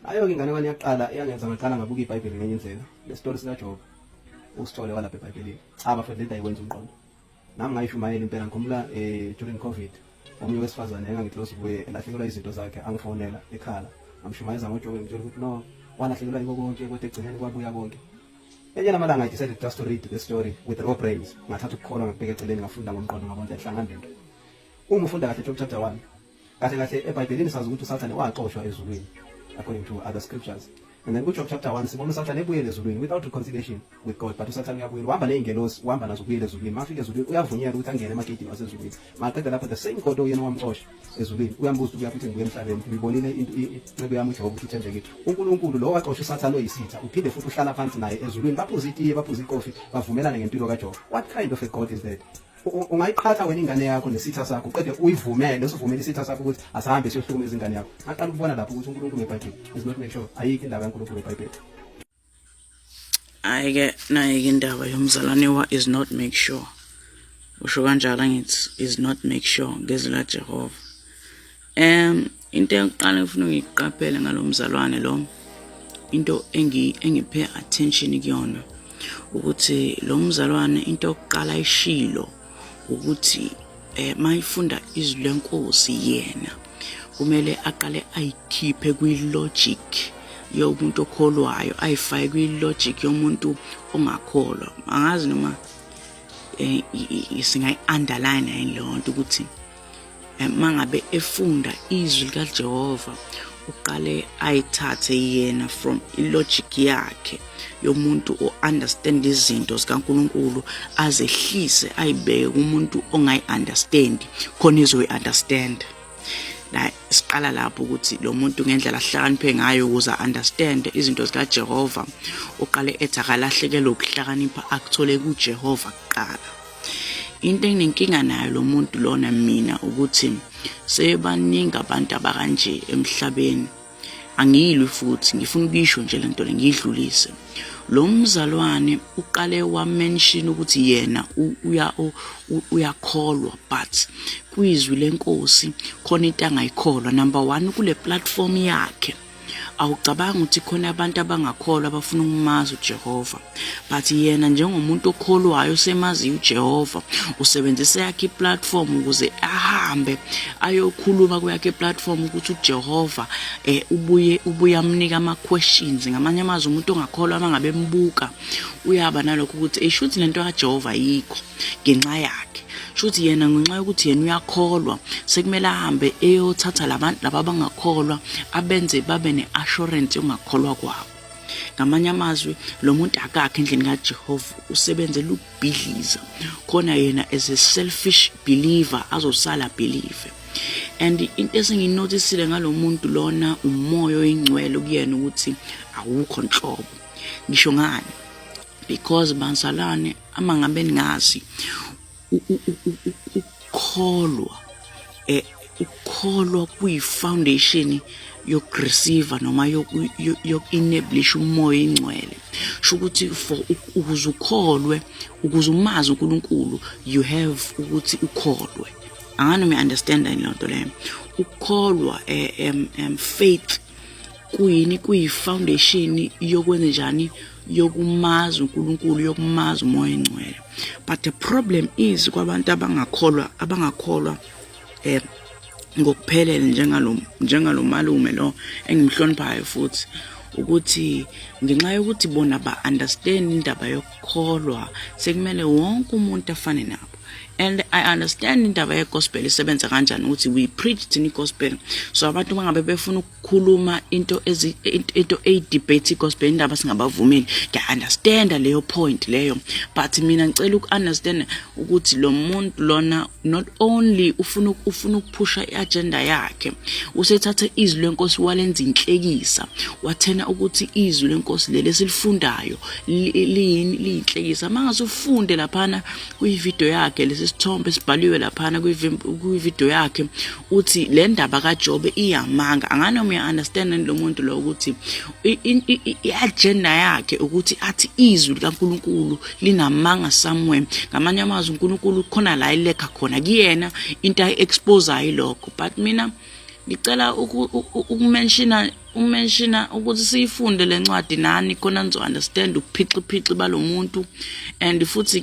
Ayo-ke ingane wami yaqala iyangenza ngaqala ngabuka iBhayibheli ngenye indlela. Le story sika Job. Usithole walapha eBhayibhelini. Cha bafethu lento ayikwenza umqondo. Nami ngayishumayela impela ngikhumbula during COVID. Omunye wesifazane engangiclose kuye elahlekelwa izinto zakhe angifonela ekhala. Ngamshumayeza ngoJob ngitshela ukuthi no walahlekelwa yiko konke kodwa egcineni kwabuya konke. Yena malanga I decided just to read the story with raw brains. Ngathatha ukukholwa ngakubheka eceleni ngafunda ngomqondo ngabona ehlangana lento. Uma ufunda kahle Job chapter 1. Kahle eBhayibhelini sazi ukuthi uSathane waxoshwa ezulwini according to other scriptures. And then Job chapter 1 sibona uSathane ebuyele ezulwini without reconciliation with God. But uSathane uyabuyela uhamba neingelosi uhamba nazo kubuyele ezulwini. Mafika ezulwini uyavunyelwa ukuthi angene emagedini wasezulwini. Maqeda lapho the same God oyena wamxosha ezulwini. Uyambuza ukuthi uyafuthi ngibuye emhlabeni. Ngibonile incebo yami uJob ukuthi ithembekile. uNkulunkulu lo waxosha uSathane oyisitha uphinde futhi uhlala phansi naye ezulwini. Baphuza itiye baphuza ikofi bavumelana ngempilo kaJob. What kind of a God is that? Ungayiqhatha wena ingane yakho nesitha sakho uqede uyivumele usivumele isitha sakho ukuthi asahambe siyohlukuma izingane yakho. Ngaqala ukubona lapho ukuthi uNkulunkulu ngeBhayibheli is not make sure ayikho indaba kaNkulunkulu ngeBhayibheli. Ayike naye indaba yomzalwane wa is not make sure. Usho kanjalo ngithi is not make sure ngezwi la Jehova. Into yokuqala ngifuna ngiqaphele ngalomzalwane lo into engiphe attention kuyona ukuthi lo mzalwane into yokuqala ishilo ukuthi mayifunda izwi lenkosi yena kumele aqale ayikhiphe kwi-logic yomuntu okholwayo ayifake kwi-logic yomuntu ongakholwa. Angazi noma singayi-underline lonto ukuthi mangabe efunda izwi likaJehova uqale ayithathe yena from ilogic yakhe yomuntu o-understand izinto zikaNkulunkulu azehlise ayibeke kumuntu ongayi-understand khona izoyi-understand. La siqala lapho ukuthi lo muntu ngendlela ahlakaniphe ngayo ukuze understand izinto zikaJehova uqale ethi akalahlekelwe ukuhlakanipha akuthole kuJehova kuqala. Into enginenkinga nayo lo muntu lona mina ukuthi sebaningi abantu abakanje emhlabeni. Angilwi futhi ngifuna ukisho nje lento ngiyidlulise. Lo mzalwane uqale wa mention ukuthi yena uyakholwa but kwizwi lenkosi khona into angayikholwa. Number 1 kule platform yakhe awucabanga ukuthi khona abantu abangakholwa abafuna ukumazi uJehova, but yena njengomuntu okholwayo semazi uJehova usebenzisa yakhe iplatform ukuze ahambe ayokhuluma kuyakhe iplatform ukuthi uJehova ubuye amnika ama questions. Ngamanye amazwi umuntu ongakholwa abangabe embuka uyaba nalokho ukuthi eshuthi lento kaJehova yikho ngenxa yakhe. Shuthi yena ngenxa yokuthi yena uyakholwa sekumele ahambe eyothatha labantu laba abangakholwa abenze babe neassurance yongakholwa kwabo. Ngamanye amazwi lo muntu akakho endlini kaJehova usebenzela ukubhidliza khona yena as a selfish believer azosala believe. And into esenginotisile ngalomuntu lona umoya oyingcwele kuyena ukuthi awukho nhlobo. Ngisho ngani? Because bansalane amangabe ningazi ukholwa kuyi-foundation yokureceive noma yoku-establish umoya ingcwele. Shukuthi for ukuze ukholwe ukuze umazi uNkulunkulu you have ukuthi ukholwe. Angani me understand lento leyo. Ukholwa faith kuyini kuyi-foundation yokwenza njani yokumazi uNkulunkulu yokumazi umoya ingcwele. But the problem is kwabantu abangakholwa ngokuphelele njengalo malume lo engimhloniphayo futhi ukuthi ngenxa yokuthi bona ba understand indaba yokukholwa sekumele wonke umuntu afane nabo. And I understand indaba yegospel isebenza kanjani ukuthi we preach the gospel. So abantu bangabe befuna ukukhuluma into debate gospel indaba singabavumeli. I understand leyo point leyo. But mina ngicela ukunderstand ukuthi lo muntu lona not only ufuna ukuphusha iagenda yakhe, usethatha izwi lenkosi walenza inhlekisa. Wathena ukuthi izwi lenkosi leli silifundayo liyinhlekisa. Mangase ufunde laphana kuyivideo yakhe lesithombe sibhaliwe laphana kuyivideo yakhe uthi le ndaba kaJob iyamanga. Angani uya understand lo muntu lo ukuthi iagenda yakhe ukuthi athi izwi likaNkulunkulu linamanga somewhere. Ngamanye amazwi uNkulunkulu khona la ilekha khona kuyena into ayi expose ayilokho. But mina ngicela ukumention umenshina ukuthi siyifunde lencwadi nani khona nizo understand uphici balomuntu and futhi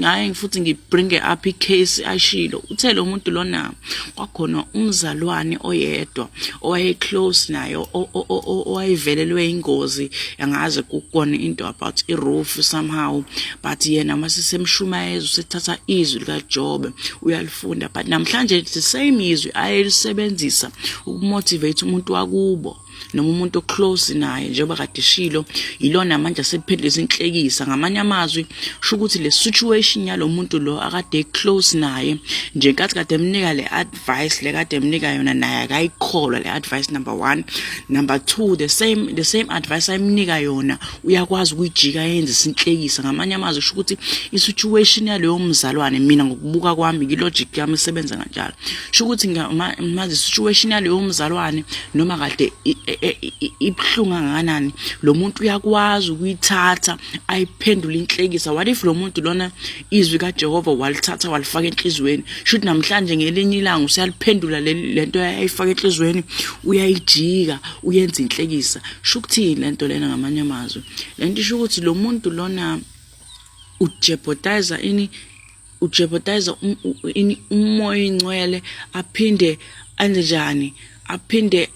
ngibringe up icase ashilo uthe lo muntu lona kwakhona umzalwane oyedwa owaye close nayo owayivelelwe ingozi yangaze kukona into about iroof somehow but yena masisemshumayeza usethatha izwi lika Job uyalifunda but namhlanje the same izwi ayelisebenzisa ukumotivate umuntu wakubo noma umuntu close naye njengoba kade shilo ilona manje asephendlisa inhlekisa ngamanye amazwi sho ukuthi le situation yalomuntu lo akade close naye nje kade emnika le advice le kade emnika yona naye akayikholwa le advice number 1 number 2 the same advice ayimnika yona uyakwazi ukuyijika yenza isinhlekisa ngamanye amazwi sho ukuthi isituation yaleyo mzalwane mina ngokubuka kwami ilogic yami isebenza kanjalo sho ukuthi ngamazi situation yaleyo mzalwane noma kade ibhlunga nganani lo muntu uyakwazi ukuyithatha ayiphendula inhlekisa what if lo muntu lona izwi kaJehova walithatha walifaka enhlizweni shothi namhlanje ngelinye ilanga usiyaliphendula lento ayifaka enhlizweni uyayijika uyenza inhlekisa shukuthi lento lena ngamanye amazwi lento isho ukuthi lo muntu lona ujeopardize umoya ingcwele aphinde anjani aphinde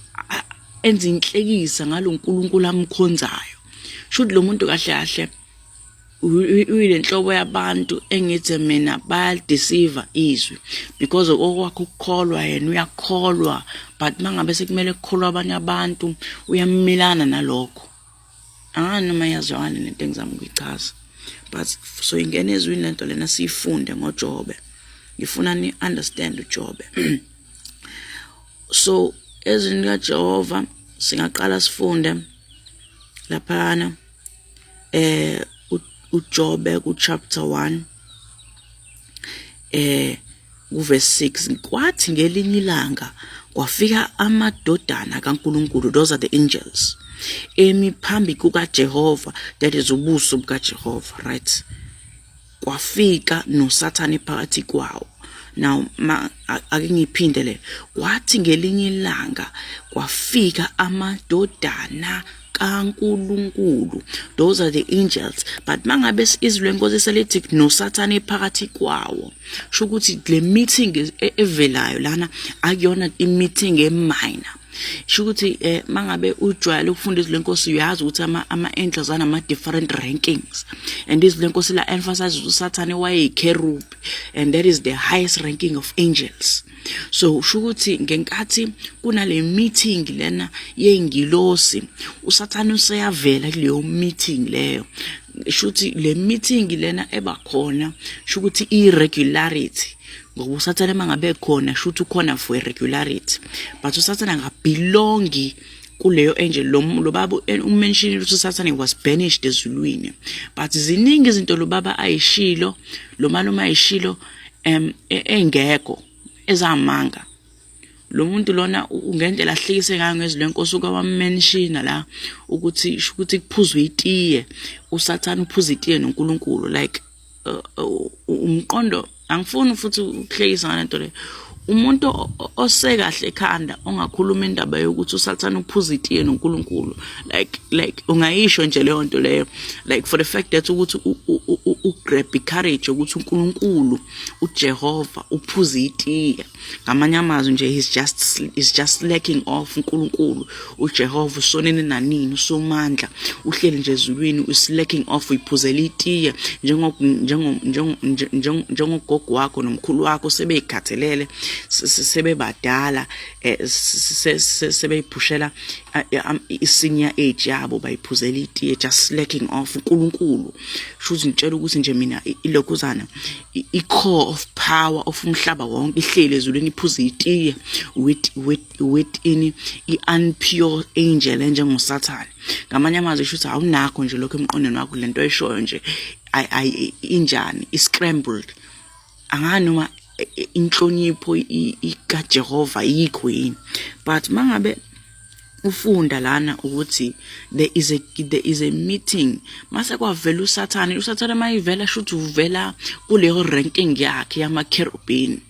enza inhlekisa ngalonkulunkulu amkhonzayo shothi lo muntu kahle uyilenhlobo yabantu engithi mina bayadeceive izwi because okwakho ukukholwa yena uyakholwa but mangabe sekumele ukukholwa abanye abantu uyamilana nalokho noma yazwani lento engizama ukuyichaza but so ingene ezwini lento lena siyifunde ngoJobe ngifuna ni understand uJobe so ezwini kaJehova singaqala sifunde laphana uJobe ku chapter 1 ku verse 6 kwathi ngelinye ilanga kwafika amadodana kaNkulunkulu those are the angels phambi kukaJehova that is ubuso bukaJehova right kwafika noSathane phakathi kwawo now ake ngiphindele kwathi ngelinye ilanga kwafika amadodana kaNkulunkulu those are the angels but mangabe izwi lenkosi selithi noSathane phakathi kwawo sho ukuthi le meeting evelayo lana akuyona i-meeting eminor sho ukuthi mangabe ujwayele ukufunda izwi lenkosi uyazi ukuthi ama angels anama different rankings and izwi lenkosi la emphasize uSathane wayeyikerub and that is the highest ranking of angels so sho ukuthi ngenkathi kunale meeting lena yengilosi uSathane useyavela kuleyo meeting leyo shuthi le meeting lena ebakhona shukuthi irregularity ngoba uSathane mangabe khona shuthi ukhona for irregularity but uSathane angabelongi kuleyo angel lo baba umention ukuthi uSathane was banished ezulwini but ziningi izinto lo baba ayishilo lo maluma ayishilo engekho ezamanga lo muntu lona ungendlela ahlekise ngayo ngezwi lenkosi ukwamenshina la ukuthi kuphuzwe itiye uSathane uphuza itiye noNkulunkulu like umqondo angifuni futhi ukuhlekisa ngalento le umuntu osekahle ekhanda ongakhuluma indaba yokuthi uSathane uphuza itiye noNkulunkulu like ungayisho nje leyo nto leyo like for the fact that ukuthi ugrab courage ukuthi uNkulunkulu uJehova uphuza itiye ngamanye amazwi nje is just lacking off uNkulunkulu uJehova usonene nanini usomandla uhleli nje ezulwini is lacking off uyiphuzela itiye njengogogo wakho nomkhulu wakho sebeyikhathelele sebebadala sebeyiphushela isenior age yabo bayiphuzela itiye just lacking off uNkulunkulu shuthi ngitshela ukuthi nje mina ilokhuzana i-core of power of umhlaba wonke ihleli ezulwini iphuza itiye with in i-unpure angel njengoSathane ngamanye amazwi shuthi awunakho nje lokho emqondweni wakho lento ayishoyo nje injani iscrambled anganoma inhlonipho ikaJehova yikho yini but mangabe ufunda lana ukuthi there is a meeting mase kwavela usathane mayivela shothi uvela kuleyo ranking yakhe yamakerubini,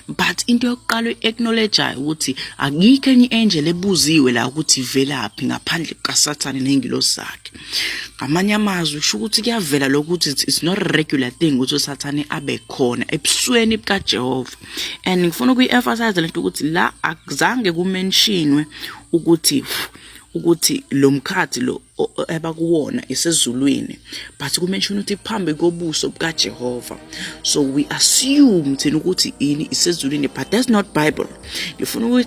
but into yokuqala uacknowledge ukuthi akikho enye angel ebuziwe la ukuthi ivelaphi ngaphandle kaSathane nengilosi zakhe. Ngamanye amazwi usho ukuthi kuyavela lokuthi it's not a regular thing ukuthi uSathane abe khona ebusweni bikaJehova, and ngifuna ukuyi-emphasize lento ukuthi la akuzange kumentionwe ukuthi lo mkhathi lo abakuwona esezulwini, but kumention ukuthi phambi kobuso bukaJehova. So we assume thina ukuthi ini isezulwini, but that's not Bible. Ngifuna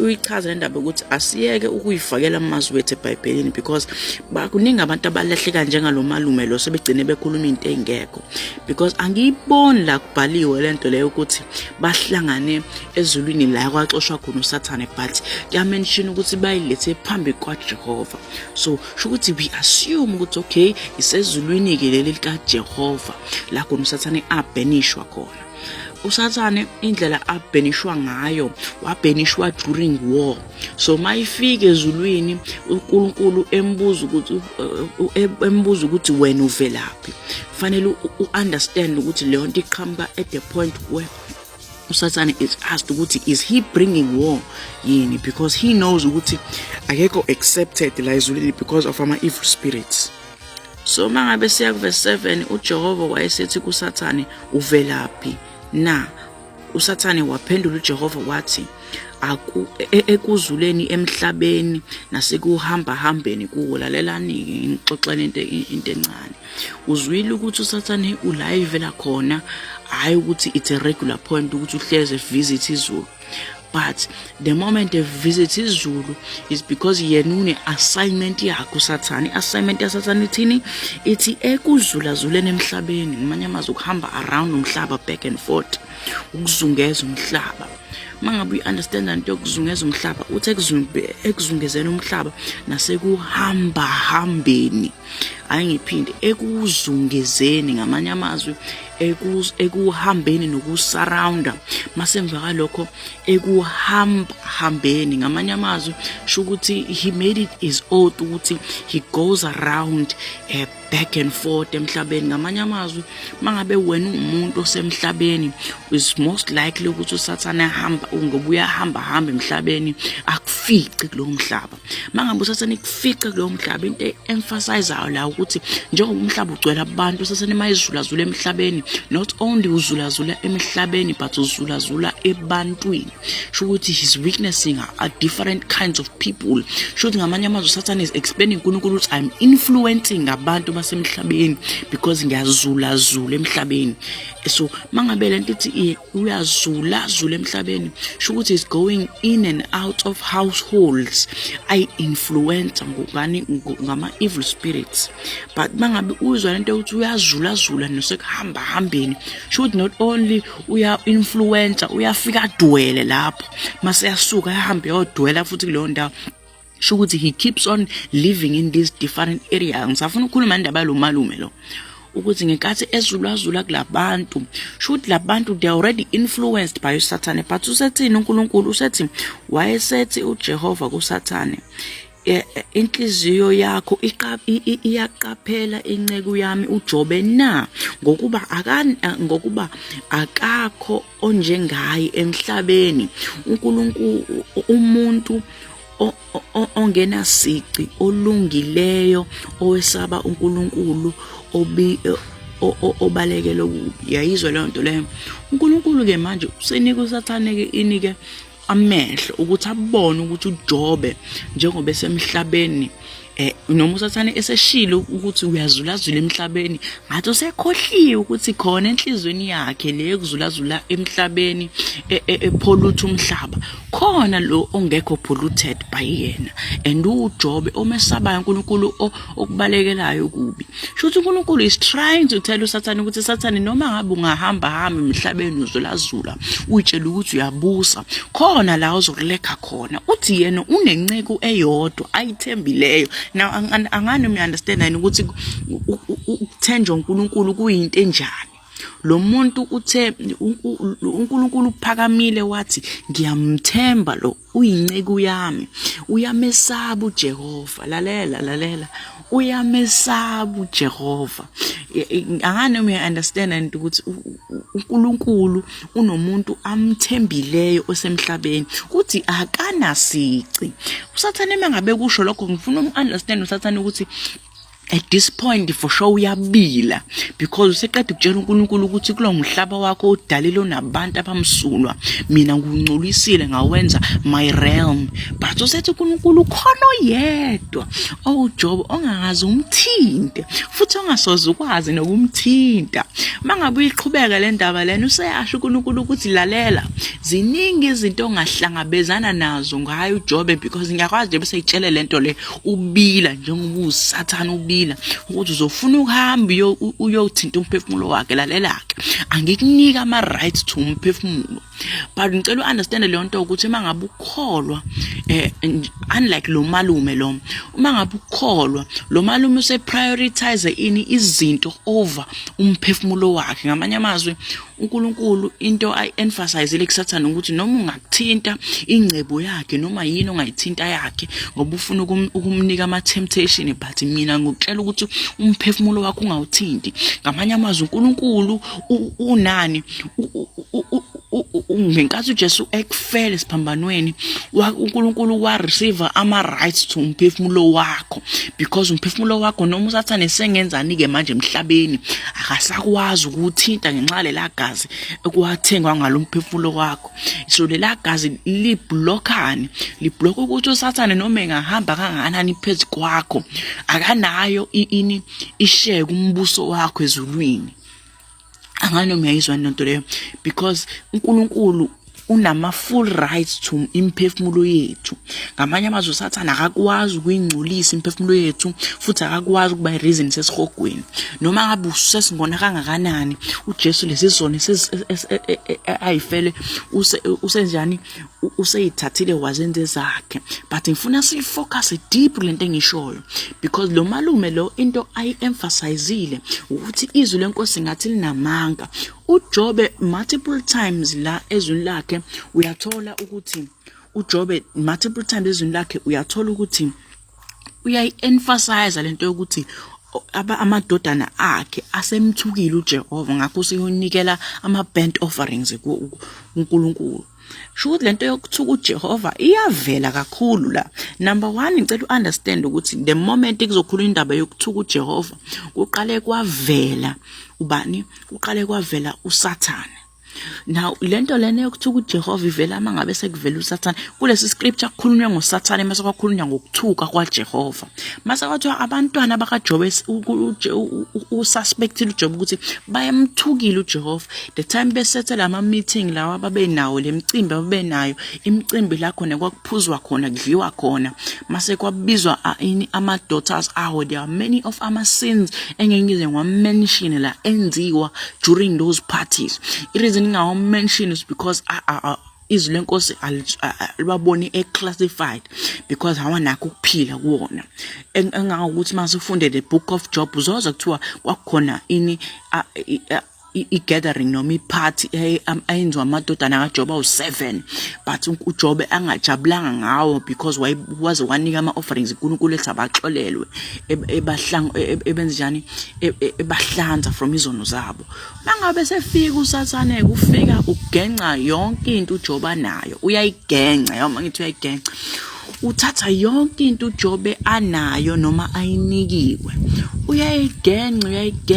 uyichaza le ndaba ukuthi asiyeke ukuyifakela amazwi wethu eBhayibhelini, because bakuningi abantu abalehleka njengalo malume lo sebegcine bekhuluma into engekho, because angiyiboni la kubhaliwe lento leyo ukuthi bahlangane ezulwini la kwaxoshwa khona uSathane, but kuyamention ukuthi bayilethe phambi kwaJehova. So shukuthi we assume ukuthi okay isezulwini ke leli likaJehova la khona uSathane abhenishwa khona. uSathane indlela abhenishwa ngayo wabhenishwa during war. So mayifike ezulwini uNkulunkulu embuza ukuthi wena uvelaphi, fanele uunderstand ukuthi leyo nto iqhamuka at the point where uSathane is asked ukuthi is he bringing war yini, because he knows ukuthi akekho accepted la ezulwini because of ama evil spirits. So mangabe siya ku verse 7 uJehova wayesethi kuSathane uvelaphi na, uSathane waphendula uJehova wathi ekuzuleni emhlabeni nasekuhamba hambeni kuwo. Lalelani ngixoxela into encane, uzwile ukuthi uSathane ulayivela khona, hayi ukuthi it's a regular point ukuthi uhleze visit izulu, but the moment they visit izulu is because yenune assignment yakhe uSathane. Assignment yaSathane ithini? Ithi ekuzulazuleni emhlabeni, ngamanye amazwi ukuhamba around umhlaba, back and forth, ukuzungeza umhlaba. Mangabe uunderstand into yokuzungeza umhlaba, uthi ekuzungezeni umhlaba nasekuhamba hambeni, ayingiphinde ekuzungezeni, ngamanye amazwi ekuhambeni nokusurrounda, masemva kalokho ekuhamba hambeni, ngamanye amazwi shukuthi he made it his oath ukuthi he goes around back and forth emhlabeni. Ngamanye amazwi mangabe wena umuntu osemhlabeni is most likely ukuthi uSathane ahamba ngobuya hamba emhlabeni akufice kulo mhlaba. Mangabe uSathane kufika kulo mhlaba, into emphasizayo la ukuthi njengoba umhlaba ugcwele abantu, uSathane mayizulazula emhlabeni, not only uzulazula emhlabeni but uzulazula ebantwini. Shukuthi he's witnessing a different kinds of people. Shukuthi ngamanye amazwi uSathane is explaining uNkulunkulu ukuthi I'm influencing abantu basemhlabeni because ngiyazulazula emhlabeni. So mangabe lento ithi uyazulazula emhlabeni, shukuthi is going in and out of households, I influence ngama evil spirits. But mangabe uzwa lento ukuthi uyazulazula nosekuhamba hambeni, should not only uya influence, uyafika dwele lapho, mase yasuka yahambe yodwela futhi kuleyo ndawo. Shukuthi he keeps on living in these different areas. Ngisafuna ukukhuluma indaba lo malume lo ukuthi ngekathi ezulazula kulabantu, should labantu they already influenced by uSathane. But usethi uNkulunkulu usethi wayesethi uJehova kuSathane, inhliziyo yakho iyaqaphela inceku yami uJobe na, ngokuba akakho onjengaye emhlabeni, uNkulunkulu umuntu ongena sici, olungileyo, owesaba uNkulunkulu, obalekela ukubi. Yayizwa leyo nto leyo. uNkulunkulu ke manje usenika uSathane ke inike amehlo ukuthi abone ukuthi uJobe njengoba esemhlabeni noma uSathane eseshilo ukuthi uyazulazula emhlabeni, ngathi usekhohliwe ukuthi khona enhlizweni yakhe le ekuzulazula emhlabeni epollute umhlaba, khona lo ongekho polluted by yena, and uJobe omesabayo uNkulunkulu okubalekelayo ukubi. Shothi uNkulunkulu is trying to tell uSathane ukuthi Sathane noma ngabe ungahamba emhlabeni uzulazula, uyitshela ukuthi uyabusa, khona la uzokuleka khona, uthi yena unenceko eyodwa ayithembileyo. Now angani uyaunderstand ukuthi ukuthenjwa uNkulunkulu kuyinto enjani. lo muntu uthe uNkulunkulu uphakamile wathi ngiyamthemba lo uyinceku yami uyamesaba uJehova lalela uyamesaba uJehova angane uya understand and ukuthi uNkulunkulu unomuntu amthembileyo osemhlabeni uthi akanasici usathane mangabe kusho lokho ngifuna ukunderstand usathane ukuthi at this point for sure uyabila because useqeda ukutshela uNkulunkulu ukuthi kulo mhlaba wakho odalile onabantu abamsulwa mina ngunculisile ngawenza my realm but usethi uNkulunkulu khona oyedwa oJob ongazi umthinte futhi ongasoze ukwazi nokumthinta mangabe uyiqhubeka le ndaba lena useyasho uNkulunkulu ukuthi lalela ziningi izinto ongahlangabezana nazo ngayo uJob because ngiyakwazi nje bese itshele lento le ubila njengoba uSathane ubila ukuthi uzofuna ukuhamba uyothinta umphefumulo wakhe lalela-ke angikunika ama rights to umphefumulo but ngicela uunderstand le nto ukuthi mangabe ukholwa unlike lo malume lo mangabe ukholwa lo malume use prioritize izinto over umphefumulo wakhe ngamanye amazwi uNkulunkulu into emphasize kuSathane ukuthi noma ungakuthinta ingcebo yakhe noma yini ongayithinta yakhe ngoba ufuna ukumnika ama temptation but mina ngikutshela ukuthi umphefumulo wakho ungawuthinti ngamanye amazwi uNkulunkulu unani ngenkathi uJesu ekufele siphambanweni uNkulunkulu wa receive ama rights to umphefumulo wakho because umphefumulo wakho noma uSathane sengenzani ke manje emhlabeni akasakwazi ukuthinta ngenxa lela gazi ekwathengwa ngalo umphefumulo wakho so lela gazi liblockani liblock ukuthi uSathane noma engahamba kangakanani phezu kwakho akanayo ishare kumbuso wakho ezulwini angane umyayizwa into leyo because uNkulunkulu unama full rights to imphefumulo yethu ngamanye amazwi uSathane akakwazi ukuyingcolisa imphefumulo yethu futhi akakwazi ukuba ireason sesihogweni noma ngabe usesingona kangakanani uJesu lesizona ayifele usenjani useyithathile wazenze zakhe but ngifuna sifocus deep lento engishoyo because lo malume lo into ayi-emphasizile ukuthi izwi lenkosi ngathi linamanga uJob multiple times la ezwini lakhe uyathola ukuthi uJob multiple times ezwini lakhe uyathola ukuthi uyayi-emphasize lento yokuthi amadodana akhe asemthukile uJehova ngakho siyonikela ama burnt offerings kuNkulunkulu shuthi lento yokuthuka uJehova iyavela kakhulu la number 1 ngicela uunderstand ukuthi the moment kuzokhuluma indaba yokuthuka uJehova kuqale kwavela ubani uqale kwavela uSathane now lento lena yokuthuka uJehova ivela mangabe sekuvela uSathane kulesi scripture kukhulunywa ngoSathane mase kwakhulunywa ngokuthuka kwaJehova mase kwathiwa abantwana bakaJob ususpected uJob ukuthi bayamthukile uJehova the time besettle ama meeting lawa ababenawo lemicimbi ababenayo imicimbi la khona kwakuphuzwa khona kudliwa khona mase kwabizwa ama daughters awo there are many of ama sins engengize ngwamention la enziwa during those parties it is ngawo mention is because izwi lenkosi alibaboni eclassified because hawanakho ukuphila kuona engangokuthi mase ufunde the book of Job uzoza kuthiwa kwakhona i-gathering noma i-party ayenziwa amadodana kaJob awu7 but uJob angajabulanga ngawo because waze wanika ama-offerings uNkulunkulu ethi abaxolelwe ebenzenjani ebahlanza from izono zabo mangabe sefika uSathane kufika ugenca yonke into uJob anayo uyayigenca yoma ngithi uyayigenca uthatha yonke into uJob anayo noma ayinikiwe uyayigenca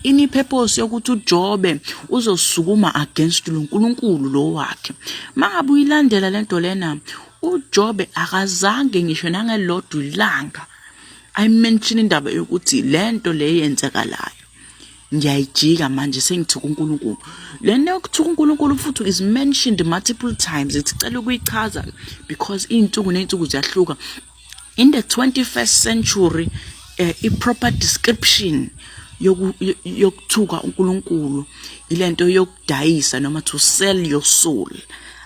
ini purpose yokuthi uJob uzosukuma against uNkulunkulu lo wakhe mangabe uyilandela lento lena uJob akazange ngisho nangelodwa ilanga I mention indaba yokuthi lento le yenzekalayo ngiyayijika manje sengithuka uNkulunkulu lento yokuthuka uNkulunkulu futhi is mentioned multiple times icela ukuyichaza because insuku nensuku ziyahluka in the 21st century i-proper description yokuthuka uNkulunkulu ilento yokudayisa noma to sell your soul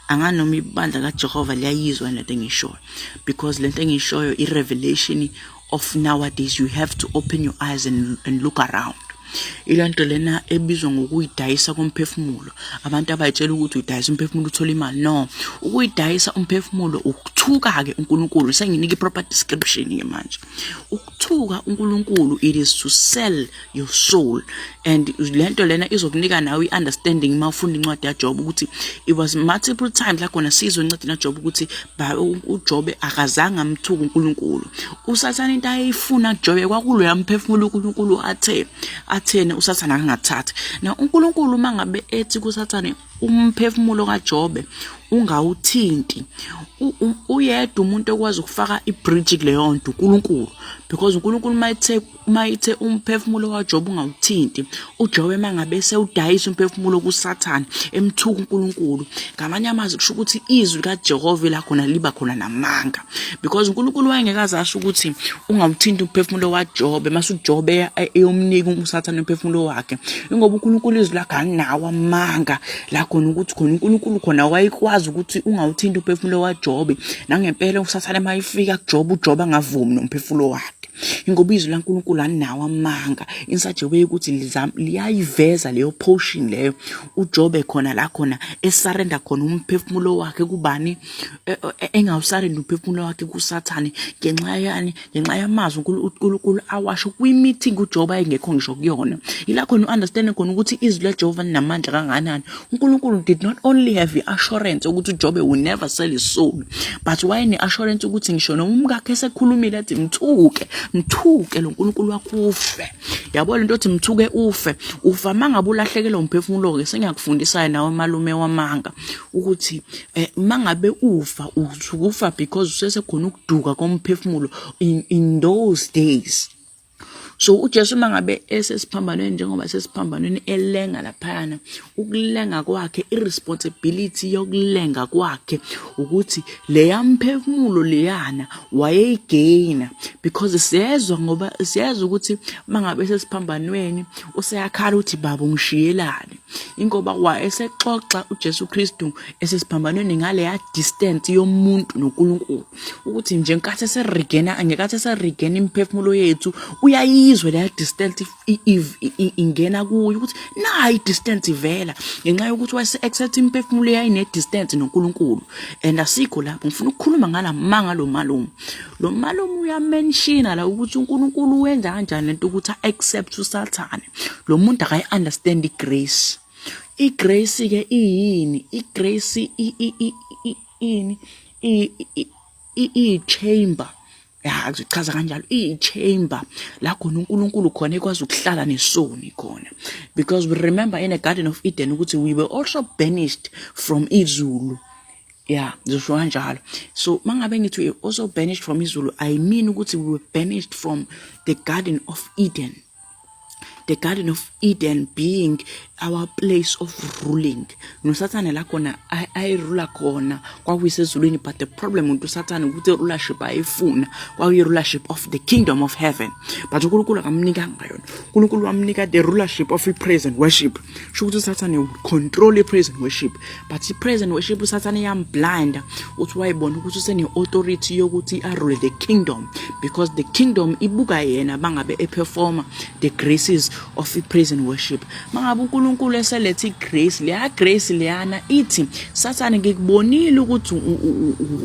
anganoma ibandla kaJehova liyayizwa lento engishoyo because lento engishoyo i-revelation of nowadays you have to open your eyes and look around Ilento lena ebizwa ngokuyidayisa komphefumulo. Abantu abayitshela ukuthi udayisa umphefumulo uthola imali. No, ukuyidayisa umphefumulo ukuthuka ke uNkulunkulu. Senginika i-proper description ke manje. Ukuthuka uNkulunkulu, it is to sell your soul. And lento lena izokunika nawe i-understanding mawufunda incwadi yaJob ukuthi it was multiple times la khona sizwe incwadi yaJob ukuthi uJob akazange amthuka uNkulunkulu. Usathana into ayifuna kuJob kwakulo yamphefumulo uNkulunkulu athene usathana angathatha. Na uNkulunkulu mangabe ethi kusathane umphefumulo kaJob ungawuthinti, uyedwa umuntu okwazi ukufaka ibridge kuleyo nto uNkulunkulu, because uNkulunkulu mayithe umphefumulo kaJob ungawuthinti, uJob mangabe sewudayisa umphefumulo kuSathane emthuka uNkulunkulu, ngamanye amazwi kusho ukuthi izwi kaJehova la khona liba khona namanga, because uNkulunkulu wayengekazi asho ukuthi ungawuthinti umphefumulo kaJob mase uJob eyomnika uSathane umphefumulo wakhe, ngoba uNkulunkulu izwi lakhe anawo amanga la khona ukuthi khona uNkulunkulu khona wayekwazi ukuthi ungawuthinti umphefumulo kaJob. Nangempela uSathane mayifika kuJob, uJob angavumi nomphefumulo wakhe, ngoba izwi laNkulunkulu anawo amanga in such a way ukuthi liyayiveza leyo portion leyo uJob khona la khona esarenda khona umphefumulo wakhe kubani, engawusarenda umphefumulo wakhe kuSathane ngenxa yani, ngenxa yamazwi uNkulunkulu awasho kwi-meeting uJob ayengekho ngisho kuyona. Ila khona uunderstand khona ukuthi izwi laJehova linamandla kanganani. uNkulunkulu did not only have the assurance ukuthi uJob will never sell his soul, but wayene assurance ukuthi ngisho noma umkakhe esekhulumile athi mthuke lo uNkulunkulu wakho ufe. Yabo lento othi mthuke ufa mangabe ulahlekelwe umphefumulo ke sengiyakufundisa nawe malume wamanga ukuthi mangabe ufa because usesekhona ukuduka komphefumulo in those days. So uJesu mangabe esesiphambanweni njengoba sesiphambanweni elenga laphana, ukulenga kwakhe, irresponsibility yokulenga kwakhe ukuthi leya mphefumulo leyana wayeyigaina, because siyezwa ukuthi mangabe sesiphambanweni useyakhala ukuthi baba ungishiyelane, ingoba wayesexoxa uJesu Kristu esesiphambanweni ngaleya distance yomuntu noNkulunkulu ukuthi nje nkathi eseregena imphefumulo yethu uyayizwe leya distance ingena kuyo ukuthi nayi distance ivela ngenxa yokuthi wase-accept imphefumulo yayine distance noNkulunkulu. And asikho lapho ngifuna ukukhuluma ngalamanga lo malume uyamenshina la ukuthi uNkulunkulu wenza kanjani lento ukuthi accept uSathane. Lo muntu akayi-understand igrace. Igrace ke iyini? Igrace i-chamber. Ya ngichaza kanjalo, i-chamber la khona uNkulunkulu khona ekwazi ukuhlala nesoni khona, because we remember in the Garden of Eden ukuthi we were also banished from izulu. Yeah, ngisho kanjalo. So mangabe ngithi we also banished from izulu, I mean ukuthi we were banished from the Garden of Eden. The Garden of Eden being our place of ruling. No Sathane la khona ayirula khona kwakuyisezulwini, but the problem with Sathane ukuthi rulership ayifuna kwakuyi rulership of the kingdom of heaven. But uNkulunkulu akamnika ngayona. uNkulunkulu wamnika the rulership of praise and worship. Sho ukuthi Sathane control praise and worship, but praise and worship uSathane yamblind uthi wayibona ukuthi usene authority yokuthi arule the kingdom, because the kingdom ibuka yena bangabe eperforma the graces of praise and worship. Mangabe uNkulunkulu eselethi grace, leya grace leyana ithi Sathane ngikubonile ukuthi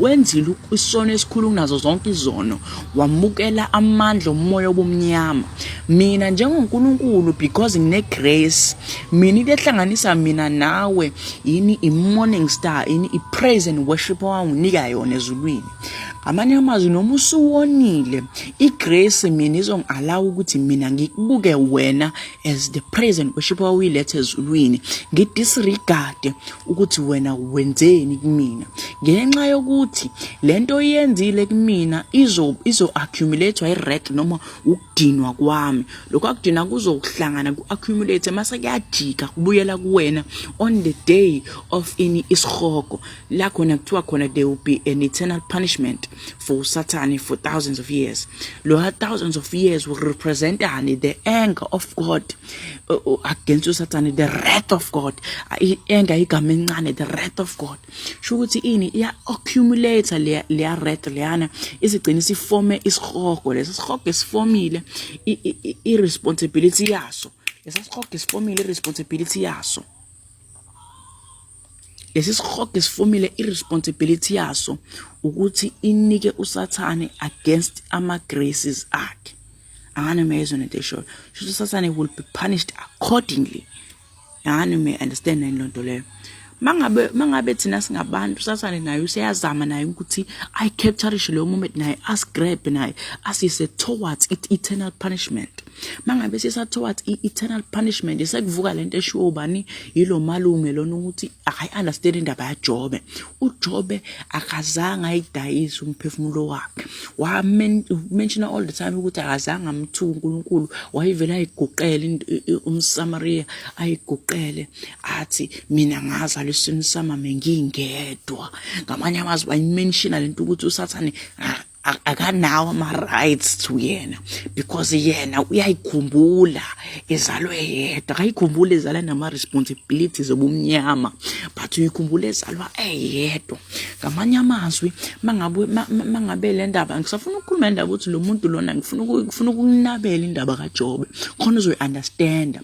wenzile isono esikhulu kunazo zonke izono, wamukela amandla omoya obumnyama. Mina njengoNkulunkulu, because ngine grace, mina ilehlanganisa mina nawe yini i-morning star, yini i-praise and worship wangunika yona ezulwini. Amanye amazwi noma usuwonile igrace mina izongallow ukuthi mina ngikubuke wena as the praise and worship owilethe ezulwini, ngidisregard ukuthi wena wenzeni kumina, ngenxa yokuthi lento oyenzile kumina izo accumulate i-wrath noma ukudinwa kwami. Lokho akudina kuzokuhlangana ku-accumulate mase kuyajika kubuyela kuwena on the day of ini isikhoko la khona kuthiwa khona there will be an eternal punishment for Sathane for thousands of years. Lo thousands of years will represent the anger of God against Sathane, the wrath of God. Anger igama encane, the wrath of God. Sho ukuthi ini iya accumulate le wrath leyana isigcina siforme isikhoko. Lesi sikhoko esifomile irresponsibility yaso lesasihogo sifomile i-responsibility yaso. Lesisihogo sifomile i-responsibility yaso ukuthi inike uSathane against ama-graces akhe. Angane mezwe nento eshoyo. Shuthi uSathane will be punished accordingly. Angane me understand lento leyo. Mangabe thina singabantu uSathane naye useyazama naye ukuthi I capture lo moment naye as grab naye asise towards eternal punishment. Mangabe sisa towards eternal punishment isekuvuka lento eshiwo bani yilo malume lona ukuthi I understand indaba yaJobe. uJobe akazange ayidayisa umphefumulo wakhe. Wa mention all the time ukuthi akazange amthuka uNkulunkulu, wayivela ayiguqele umSamaria ayiguqele athi mina ngaza lesini sama mengingedwa. Ngamanye amazwi bayimention lento ukuthi uSathane akanawo ama-rights to yena because yena uyayikhumbula ezalwe yedwa, akayikhumbula ezalwa nama-responsibilities obumnyama but uyikhumbula ezalwa eyedwa. Ngamanye amazwi mangabe le ndaba ngisafuna ukukhuluma indaba ukuthi lo muntu lona ngifuna ukunabela indaba kaJobe khona uzoyi-understanda.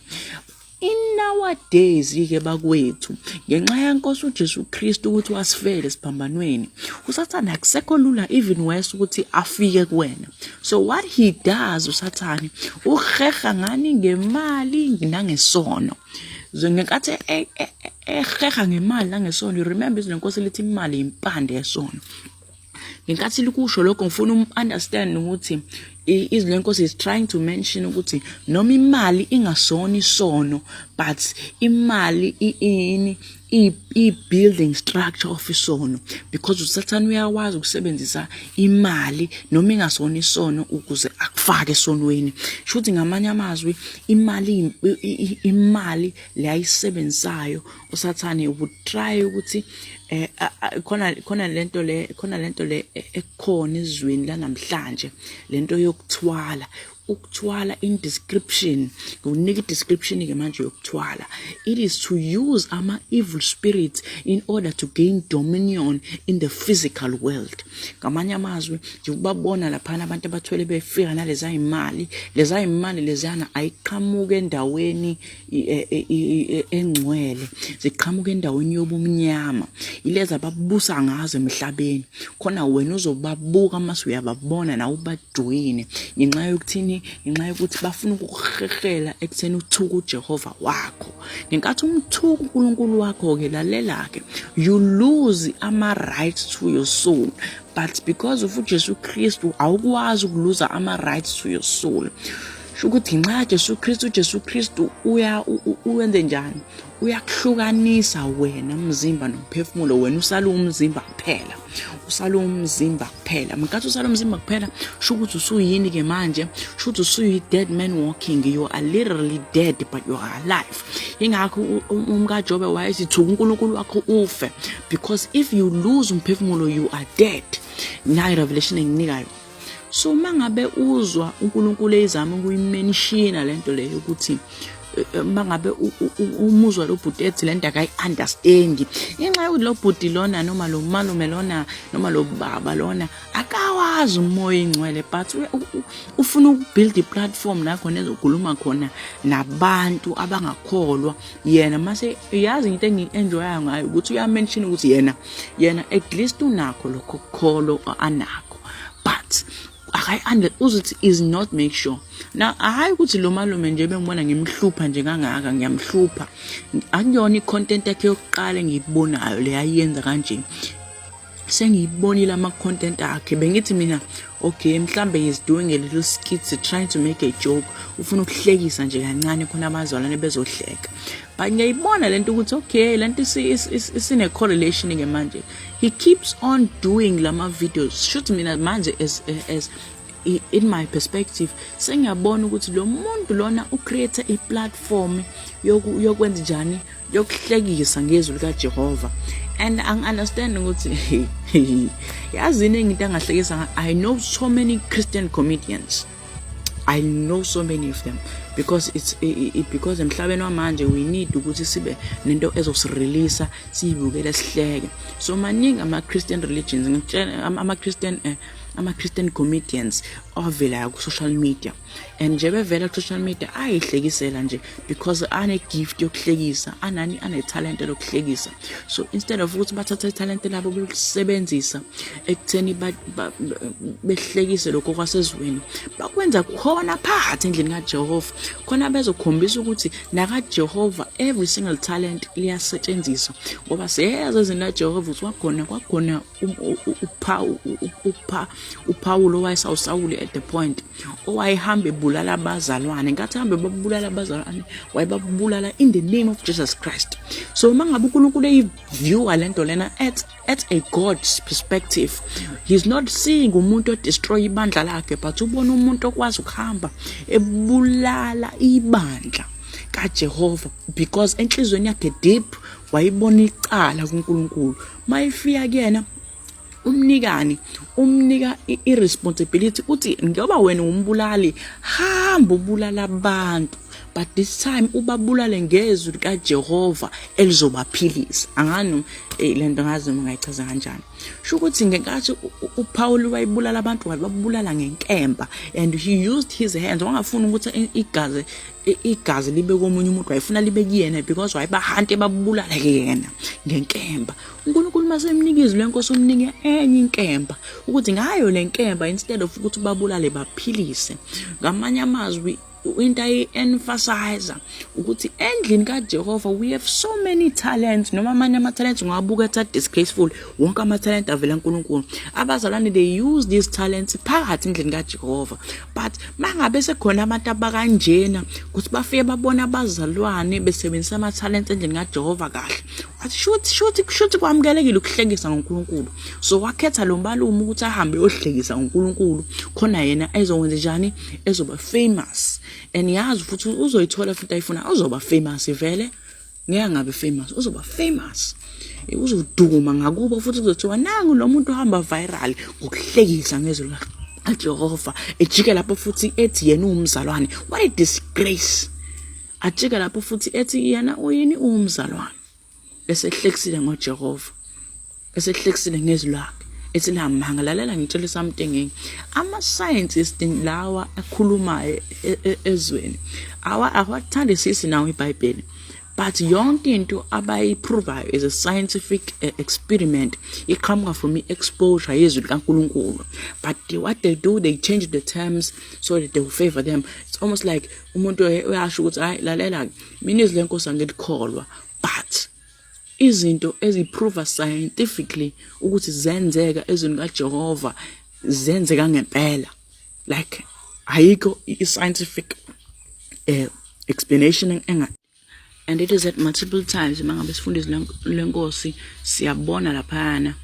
In nowadays ke bakwethu ngenxa yaNkosi uJesu Kristu ukuthi wasifela siphambanweni, uSathane akusekho lula even worse ukuthi afike kuwena. So what he does uSathane uheha ngani ngemali nangesono. Ngenkathi eheha ngemali nangesono, you remember izinkosi lithi imali impande yesono. Ngenkathi likusho lokho ngifuna understand ukuthi izinkosi is trying to mention ukuthi noma imali ingasona isono but imali i-building structure of isono, because uSathane uyakwazi ukusebenzisa imali noma ingasona isono ukuze akufake esonweni. Shuthi ngamanye amazwi imali leyayisebenzayo uSathane would try ukuthi khona lento le ekhona ezweni lanamhlanje, lento yokuthwala in description. Unika description ke manje yokuthwala. It is to use evil spirits in order to gain dominion in the physical world. Ngamanye amazwi nje ubabona lapha abantu abathwele befika naleza imali lezana ayiqhamuke endaweni engcwele, ziqhamuke endaweni yobumnyama, ileza babusa ngazo emhlabeni. Khona wena uzobabuka mase uyababona na ubajoyine ngenxa yokuthini, ngenxa yokuthi bafuna ukukhehela ekutheni uthuka uJehova wakho. Ngenkathi umthuka uNkulunkulu wakho ke lalela ke, you lose ama-rights to your soul. But because of uJesu Kristu awukwazi ukuluza ama-rights to your soul. Shukuthi nxa uJesu Kristu uwenze njani? Uyakuhlukanisa wena umzimba nomphefumulo. Wena usala umzimba kuphela, Mkathi usala umzimba kuphela shukuthi usuyini ke manje? Shukuthi usuyi-dead man walking. You are literally dead but you are alive. Ingakho umkaJobe wayesithi uNkulunkulu wakho ufe, because if you lose umphefumulo you are dead. Nayi revelation enginikayo. So mangabe uzwa uNkulunkulu ezama ukuyimenshina lento leyo ukuthi mangabe umuzwa lo bhuti ethi lento akayi-understand, inxa yokuthi lo bhuti lona noma lo malume lona noma lo baba lona akawazi umoya ingcwele, but ufuna ukubuild i-platform la khona ezokhuluma khona nabantu abangakholwa yena. Mase yazi into engi-enjoyayo ngayo ukuthi uyamention ukuthi yena at least unakho lokho kukholo anakho, but uzuthi is not make sure. Now hayi ukuthi lo malume nje bengibona ngimhlupha nje kangaka, ngiyamhlupha. Akuyona i-content yakhe yokuqala engiyibonayo leyayenza kanje. Sengiyibonile ama-content akhe, bengithi mina okay mhlambe he's doing a little skit, trying to make a joke, ufuna ukuhlekisa nje kancane khona abazalwane bezohleka. But ngiyayibona lento ukuthi okay lento isine correlation ke manje. He keeps on doing lama videos. Shoot mina manje as in my perspective sengiyabona ukuthi lo muntu lona ucreate a platform yokwenza njani, yokuhlekisa ngezwi likaJehova. And I understand ukuthi yazini into engahlekisa. I know so many Christian comedians. I know so many of them because because emhlabeni wamanje we need ukuthi sibe nento ezosirelease siyibukele sihleke. So maningi ama Christian religions, ngitshela ama Christian ama-Christian comedians avelayo ku-social media, and nje bevela ku-social media ayihlekisela nje because ane-gift yokuhlekisa, ane-talent lokuhlekisa. So instead of ukuthi bathathe ithalente labo belisebenzisa ekutheni behlekise lokho kwasezweni, bakwenza khona phakathi endlini kaJehova, khona bezokhombisa ukuthi nakaJehova every single talent liyasetshenziswa, ngoba siyeza izinto kaJehova ukuthi kwakhona uPawulo owayesawusawule at the point owayehamba ebulala abazalwane, ngathi hambe babulala abazalwane, wayebabulala in the name of Jesus Christ. So mangabe uNkulunkulu eyiview lento lena at a God's perspective, he's not seeing umuntu destroy ibandla lakhe, but ubona umuntu okwazi ukuhamba ebulala ibandla kaJehova, because enhlizweni yakhe deep wayibona icala kuNkulunkulu. Mayifika kuyena umnika irresponsibility uthi ngoba wena umbulali, hamba ubulala abantu, but this time ubabulale ngezwi likaJehova elizobaphilisa. Angani lento ngazi ungayichaza kanjani. Sho ukuthi ngenkathi uPaul wayibulala abantu wababulala ngenkemba, and he used his hands. Wangafuna ukuthi igazi libe komunye umuntu, wayefuna libe kuyena because wayebahante babulala yena ngenkemba. uNkulunkulu masemnika izwi lenkosi umnike enye inkemba ukuthi ngayo lenkemba instead of ukuthi babulale baphilise. Ngamanye amazwi into emphasize ukuthi endlini kaJehova we have so many talents, noma amanye ama-talents ungabuka ethi disgraceful, wonke ama-talent avela kuNkulunkulu. Abazalwane they use these talents phakathi endlini kaJehova, but mangabe sekhona abantu abakanjena ukuthi bafike babona abazalwane besebenzisa ama-talents endlini kaJehova kahle, wathi shuthi kwamukelekile ukuhlekisa ngoNkulunkulu. So wakhetha lo mbalume ukuthi ahambe yohlekisa ngoNkulunkulu khona yena ezokwenza njani, ezoba famous. And yazi futhi uzoyithola futhi ayifuna, uzoba famous vele, ngeke ngabe famous, uzoba famous, uzoduma ngakubo futhi kuzothiwa nangu lo muntu ohamba viral ngokuhlekisa ngezwi kaJehova, ejike lapho futhi ethi yena umzalwane. What a disgrace. Ajike lapho futhi ethi yena uyini umzalwane, bese hlekisile ngoJehova, bese hlekisile ngezwi lakhe. Ethi lamanga lalela ngitshela something, ama-scientists lawa akhulumayo ezweni awathanda sisi nawo iBhayibheli, but yonke into abayiprovayo is a scientific experiment iqhamuka from exposure yezwi likaNkulunkulu. But what they do, they change the terms so that they will favor them. It's almost like umuntu uyasho ukuthi hayi lalela mina izwi lenkosi angilikholwa, but izinto eziprova scientifically ukuthi zenzeka ezweni kaJehova zenzeka ngempela, like ayikho i-scientific explanation and it is at multiple times mangabe sifunda izwi lenkosi siyabona laphana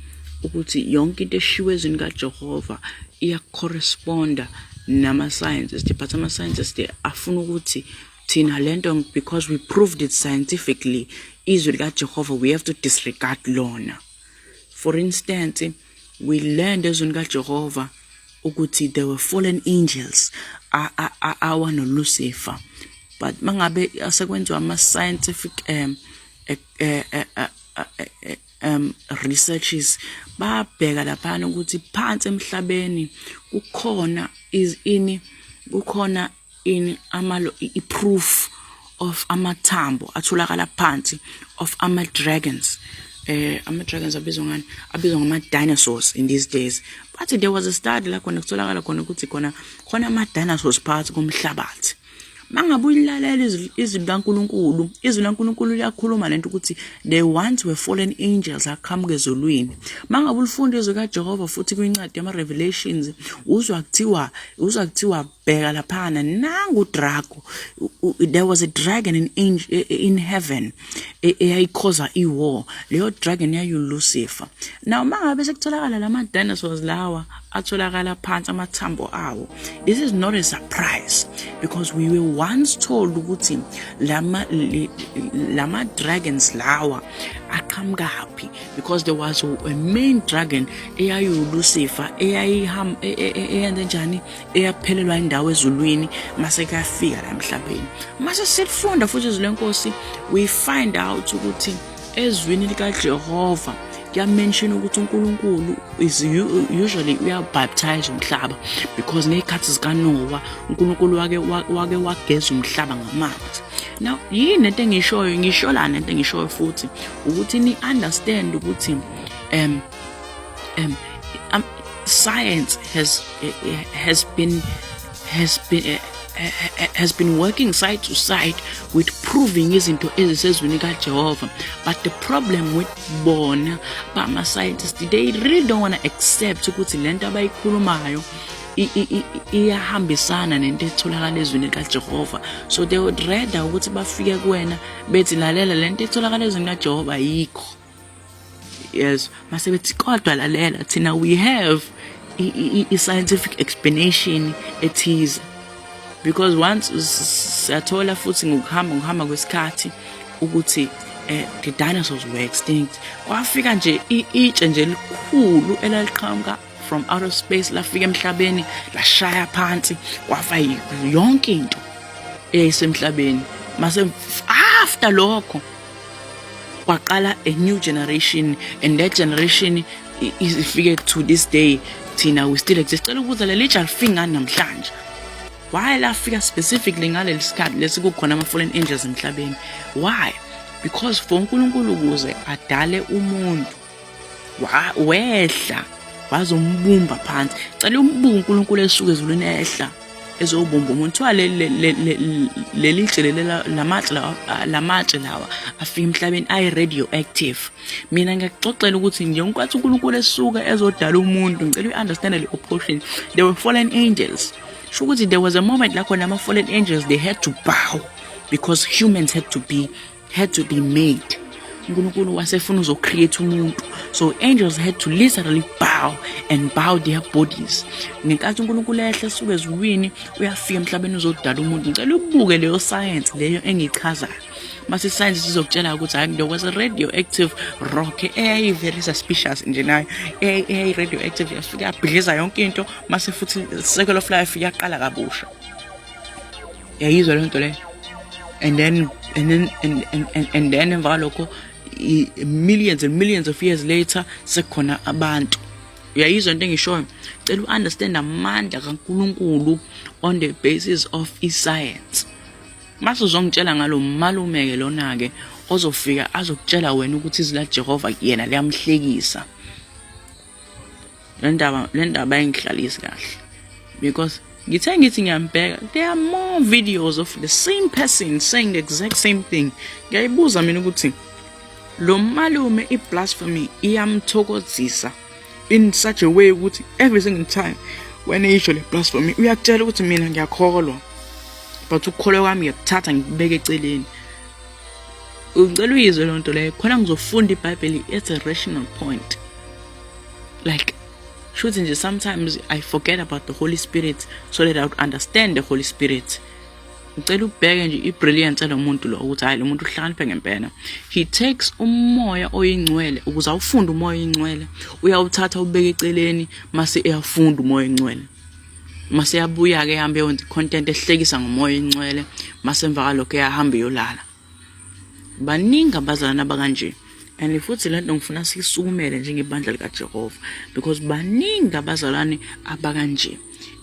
ukuthi yonke into eshiwe ezweni kaJehova iya corresponda nama-scientists, but ama-scientists afuna ukuthi thina lento because we proved it scientifically izwi likaJehova we have to disregard lona. For instance, we learned ezweni kaJehova ukuthi there were fallen angels awa noLucifer, but mangabe asekwenziwa ama-scientific researches babheka laphana ukuthi phansi emhlabeni kukhona i-proof of amathambo atholakala phansi of ama-dragons. Ama-dragons abizwa ngama-dinosaurs in these days, but there was a study la khona kutholakala khona ukuthi khona ama-dinosaurs phakathi komhlabathi. Mangabe uyilalela izwi likaNkulunkulu, izwi likaNkulunkulu liyakhuluma lento ukuthi they once were fallen angels aqhamuka ezulwini. Mangabe ulifunda izwi kaJehova futhi kwincwadi yama-Revelations uzwa kuthiwa bheka laphana nangu drago, there was a dragon in heaven eyayikhoza i-war, leyo dragon yayilucifer. Now mangabe sekutholakala lama-dinosaurs lawa atholakala phansi amathambo awo, this is not a surprise because we were once told ukuthi lama dragons lawa aqhamukaphi, because there was a main dragon eyayilucifer eyenza njani, eyaphelelwa indawo ezulwini mase kafika la emhlabeni. Mase sifunda futhi izwi lenkosi we find out ukuthi ezwini likaJehova mention ukuthi uNkulunkulu is usually uyabaptize umhlaba because ngekhathi zikaNoah uNkulunkulu wake wageza umhlaba ngamanzi. Now yini into engishoyo ngisho lana into engishoyo futhi ukuthi ni understand ukuthi science has been working side to side with proving izinto ezisezweni kaJehova, but the problem with bona bama scientists, they really don't want to accept ukuthi lento abayikhulumayo iyahambisana nento etholakala ezweni kaJehova. So they would rather ukuthi bafike kuwena bethi lalela lento etholakala ezweni kaJehova ayikho. Yes, mase bethi kodwa lalela thina we have a scientific explanation ethize. Because once siyathola futhi ngokuhamba kwesikhathi ukuthi the dinosaurs were extinct, kwafika nje itshe nje likhulu elaliqhamuka from outer space lafika emhlabeni lashaya phansi kwafa yonke into eyayisemhlabeni. Mase after lokho kwaqala a new generation, and that generation is ifike to this day thina we still exist. Cela ukuza lelitshe alifiki ngani namhlanje. Why lafika specifically ngaleli sikhathi lesikukhona ama-fallen angels emhlabeni? Why? Because for uNkulunkulu ukuze adale umuntu wehla wazombumba phansi. Cela umbuka uNkulunkulu esuka ezulwini ehla ezobumba umuntu lelitshe lamatshe lawa afika emhlabeni ay radioactive. Mina ngiyaxoxela ukuthi nje ukwathi uNkulunkulu esuka ezodala umuntu ngicela uunderstand le opposition. They were fallen angels. Shukuthi there was a moment like when the fallen angels they had to bow because humans had to be made. uNkulunkulu wasefuna uzocreate umuntu, so angels had to literally bow their bodies. Ngenkathi uNkulunkulu ehla esuka ezulwini uyafika emhlabeni uzodala umuntu. Ngicela ubuke leyo science leyo engichazayo. Mase science sizokutshela ukuthi hayi there was a radioactive rock very suspicious nje nayo radioactive yafika yabhidliza yonke into, mase futhi circle of life yaqala kabusha. Yayizwa le nto le. And then emva lokho millions and millions of years later sekhona abantu. Uyayizwa into engishoyo? Cela uunderstand amandla kaNkulunkulu on the basis of science. Mase uzongitshela ngalo malume ke lona ke ozofika azokutshela wena ukuthi izila Jehova yena liyamhlekisa. Le ndaba engihlalisi kahle because ngithi ngiyambheka, there are more videos of the same person saying the exact same thing. Ngiyayibuza mina ukuthi lo malume blasphemy iyamthokozisa in such a way ukuthi every single time when isho le blasphemy uyakutshela ukuthi mina ngiyakholwa, but ukukholwa kwami ngiyakuthatha ngibeke eceleni. Ungicela uyizwe lo nto leyo khona ngizofunda iBhayibheli at a rational point. Like shouldn't nje sometimes I forget about the Holy Spirit so that I would understand the Holy Spirit. Ngicela ubheke nje ibrilliance lo muntu lo ukuthi hayi lo muntu uhlakaniphe ngempela. He takes umoya oyingcwele ukuze awufunda umoya oyingcwele, uyawuthatha ubeke eceleni mase eyafunda umoya oyingcwele. Mase yabuya ke ehambe yenza content ehlekisa ngomoya oyingcwele, mase emva kalokho eyahamba yolala. Baningi abazalana bakanje. And futhi lento ngifuna sisukumele njengebandla likaJehova because baningi abazalwane abakanje.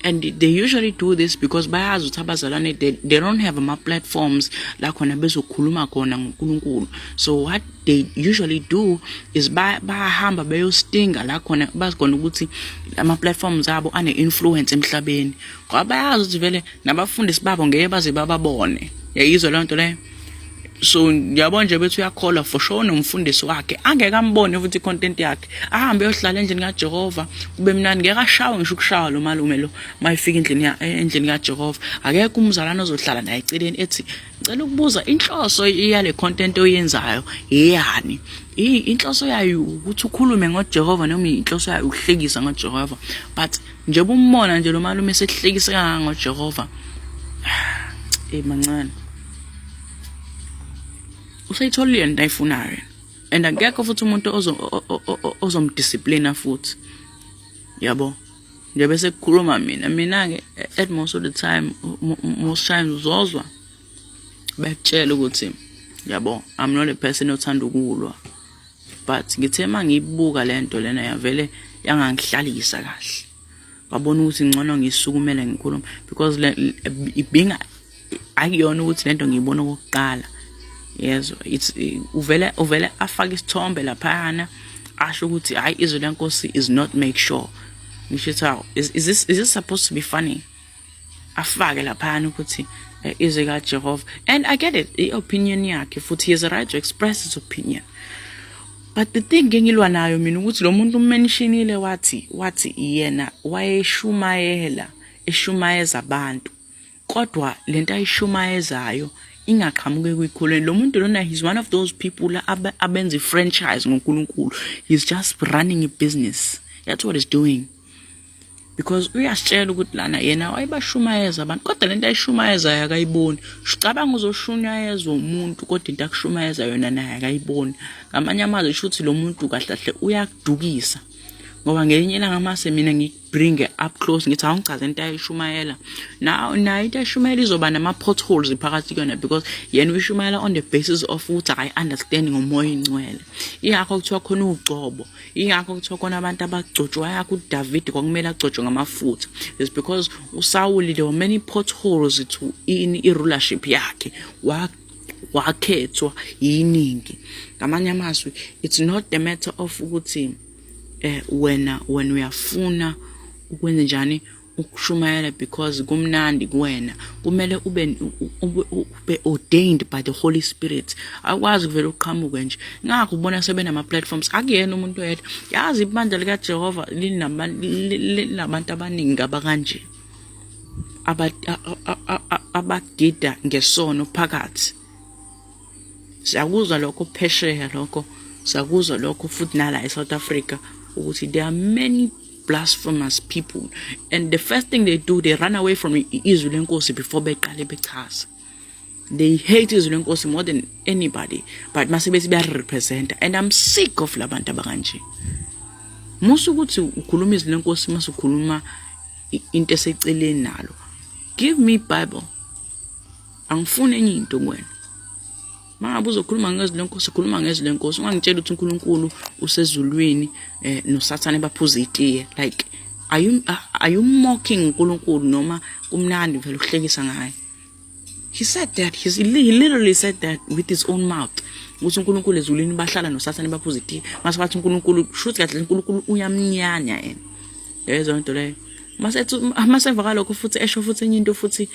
And they usually do this because bayazi ukuthi abazalwane they don't have ama platforms la khona bezokhuluma khona ngoNkulunkulu. So what they usually do is bahamba beyostinga la khona bazikona ukuthi ama platforms abo ane influence emhlabeni. Ngoba bayazi ukuthi vele nabafundisi babo ngeke baze bababone. Yayizwa le nto le. So ngiyabona nje bethu uyakholwa for sure nomfundisi wakhe angeke ambone futhi content yakhe ahambe yohlala endlini kaJehova kube mnandi, ngeke ashawe ngisho ukushawa lo malume lo mayifika endlini kaJehova. Akekho umzalwane ozohlala naye eceleni ethi ngicela ukubuza inhloso yale content oyenzayo yeyani, inhloso yayo ukuthi ukhulume ngoJehova noma inhloso yayo ukuhlekisa ngoJehova. But njengoba umbona nje lo malume esehlekisa ngoJehova mancane usayitholile into ayifunayo, and akekho futhi umuntu ozomdiscipline futhi. Yabo nje bese kukhuluma mina ke at most of the time uzozwa bekutshela ukuthi yabo I'm not a person othanda ukulwa. but ngithe mangiyibuka lento lena yavele yangangihlalisa kahle ngabona ukuthi ngcono ngisukumele ngikhuluma because ibinga akuyona ukuthi lento ngiyibona okokuqala yezo it's uvele afaka isithombe laphana asho ukuthi hayi izwi lenkosi is not make sure ngisho is this supposed to be funny afake laphana ukuthi izwi kaJehova and I get it i-opinion yakhe futhi he has a right to express his opinion. But the thing ngilwa nayo mina ukuthi lo muntu umentionile wathi yena wayeshumayela eshumayeza abantu kodwa lento ayishumayezayo ingaqhamuke kwikhuleni lo muntu lona he's one of those people abenza franchise ngoNkulunkulu. He's just running a business. That's what he's doing. Because uyasitshela ukuthi lana yena wayebashumayeza abantu kodwa lento ayishumayeza akayiboni. Ucabanga uzoshumayeza umuntu kodwa into akushumayeza yona naye akayiboni. Ngamanye amazwi ishuthi lo muntu kahlahle uyakudukisa. Ngoba ngelinye ilanga mase mina ngibring up close ngithi awungichaze into ayishumayela. Now into ayishumayela izoba nama potholes phakathi kuyona because yena uyishumayela on the basis of ukuthi I understand ngomoya ingcwele. Ingakho kuthiwa khona ugcobo. Ingakho kuthiwa khona abantu abagcotshwa yakho uDavid kwakumele agcotshwe ngamafutha. It's because uSaul there were many potholes to in rulership yakhe. Wakhethwa yiningi. Ngamanye amazwi it's not the matter of ukuthi when uyafuna ukwenza njani ukushumayela because kumnandi kuwena kumele ube ordained by the Holy Spirit akwazi kuvela uqhamuke nje ngakho ubona sebenama platforms akuyena umuntu oyedwa yazi ibandla lika Jehova linabantu abaningi abakanje abagida ngesono phakathi siyakuzwa lokho phesheya lokho sakuzwa lokho futhi nala eSouth Africa ukuthi there are many blasphemous people and the first thing they do they run away from izwi lenkosi before beqale bechaza. They hate izwi lenkosi more than anybody but mase bese represent and I'm sick of labantu abakanje. Musu ukuthi ukhuluma izwi lenkosi mase ukhuluma into eseceleni nalo. Give me Bible. Angifuni enye into kuwena. Mangabe uzokhuluma ngezwi lenkosi khuluma ngezwi lenkosi ungangitshela ukuthi uNkulunkulu usezulwini noSathane baphuza itiye like are you mocking uNkulunkulu noma kumnandi vele ukuhlekisa ngaye. He said that he literally said that with his own mouth ukuthi uNkulunkulu ezulwini bahlala noSathane baphuza itiye mase bathi uNkulunkulu shuthi kahle uNkulunkulu uyamnyanya yena lezo into leyo mase evakala lokho futhi esho futhi enye into futhi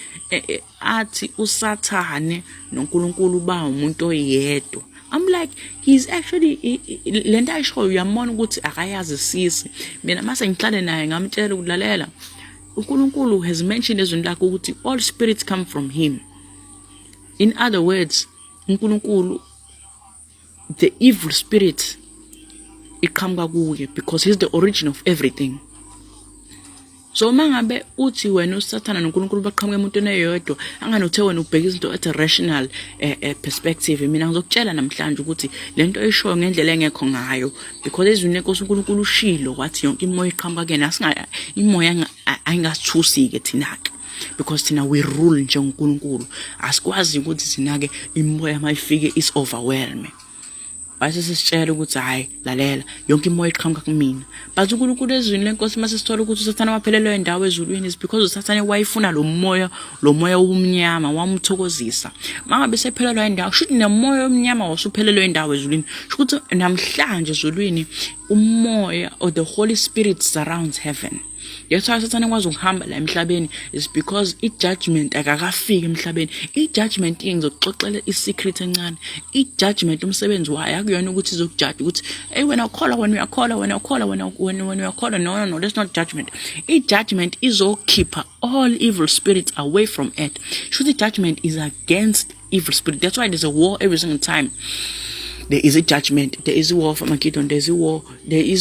athi uSathane noNkulunkulu ba umuntu oyedwa. I'm like he's actually lento ayisho uyamona ukuthi akayazi sisi mina mase ngihlale naye ngamtshela ukulalela uNkulunkulu has mentioned ezweni lakhe ukuthi all spirits come from him. In other words uNkulunkulu the evil spirit iqhamuka kuye because he's the origin of everything. So mangabe uthi wena uSathane noNkulunkulu baqhamuke emuntwini eyodwa anganothe wena ubheka izinto at a rational perspective mina ngizokutshela namhlanje ukuthi lento eyishoyo ngendlela engekho ngayo because ezwini lenkosi uNkulunkulu ushilo wathi yonke imoya iqhamuka kena singa imoya ayingasithusi ke thina ke because thina we rule njengoNkulunkulu asikwazi ukuthi thina ke imoya mayifike is overwhelming. Base sisitshela ukuthi hayi lalela yonke imoya iqhamuka kumina but uNkulunkulu ezwini lenkosi mase sithola ukuthi uSathane waphelelwe endawo ezulwini is because uSathane wayifuna lo moya omnyama wamthokozisa mangabe sephelelwe endawo shuthi nemoya omnyama wasuphelelwe endawo ezulwini ukuthi namhlanje ezulwini umoya or the Holy Spirit surrounds heaven. That's why Sathane kwazi ukuhamba la emhlabeni is because i-judgment akakafiki emhlabeni. I-judgment ingizokuxoxela i-secret encane. I-judgment umsebenzi wayo akuyona ukuthi izokujudge ukuthi hey when uyakholwa no that's not judgment. I-judgment izokhipha all evil spirits away from it. Should the judgment is against evil spirit. That's why there's a war every single time. There is a judgment, there is a war for Makidon, there is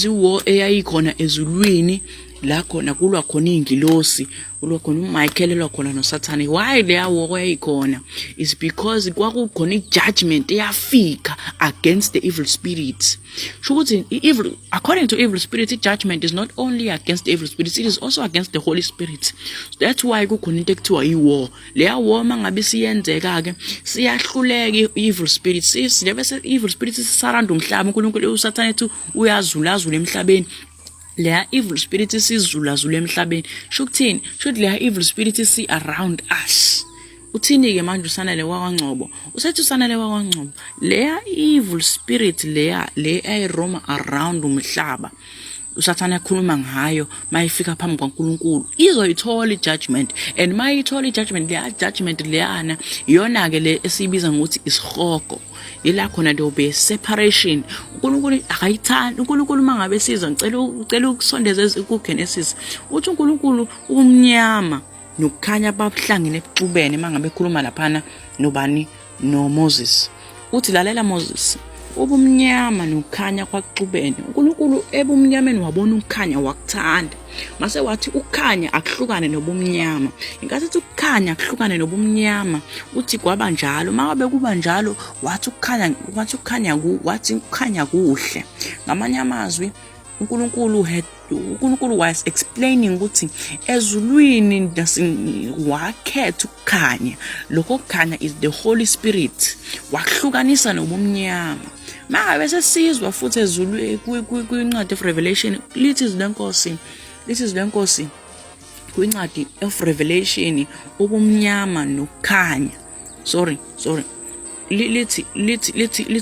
a war eyayikhona ezulwini la khona kulwa khona ingilosi, kulwa khona uMichael elwa khona noSathane. Why leya war kwayikhona is because kwakukhona ijudgment eyafika against the evil spirits. Shukuthi evil, according to evil spirits, judgment is not only against the evil spirits, it is also against the Holy Spirit. So that's why kukhona into ekuthiwa i-war. Leya war mangabe siyenzeka ke siyahluleka evil spirits. Sivese evil spirits sisaranda umhlaba, uNkulunkulu uSathane ethi uyazulazula emhlabeni. Leya evil spirits sizulazula emhlabeni. Shukuthini? Should leya evil spirits see around us. Uthini ke manje usanele wakwaNgcobo? Usethi usanele wakwaNgcobo. Leya evil spirit leya le ayiroma around umhlaba. uSathane akhuluma ngayo mayifika phambi kwaNkulunkulu izoyithola ijudgment, and mayithola ijudgment le judgment leyana iyona ke le esibiza ngokuthi isihogo. Ila khona there will be a separation. uNkulunkulu akayithandi. uNkulunkulu mangabe siza ngicela ukusondeza kuGenesis uthi uNkulunkulu umnyama nokukhanya babuhlangene ebuxubene mangabe ekhuluma laphana nobani no Moses. Uthi lalela Moses, ubumnyama nokukhanya kwaxubene. uNkulunkulu ebumnyameni wabona ukukhanya wakuthanda. Mase wathi ukukhanya akuhlukane nobumnyama. Ingathi ukukhanya akuhlukane nobumnyama. Uthi kwaba njalo. Makabe kuba njalo wathi ukukhanya kuhle. Ngamanye amazwi uNkulunkulu was explaining ukuthi ezulwini wakhetha ukukhanya. Lokho kukhanya is the Holy Spirit. Wakuhlukanisa nobumnyama. Makabe sesizwa futhi ezulwini kwincwadi of Revelation lithi lenkosi kwincwadi of Revelation ubumnyama nokukhanya. Sorry. Lithi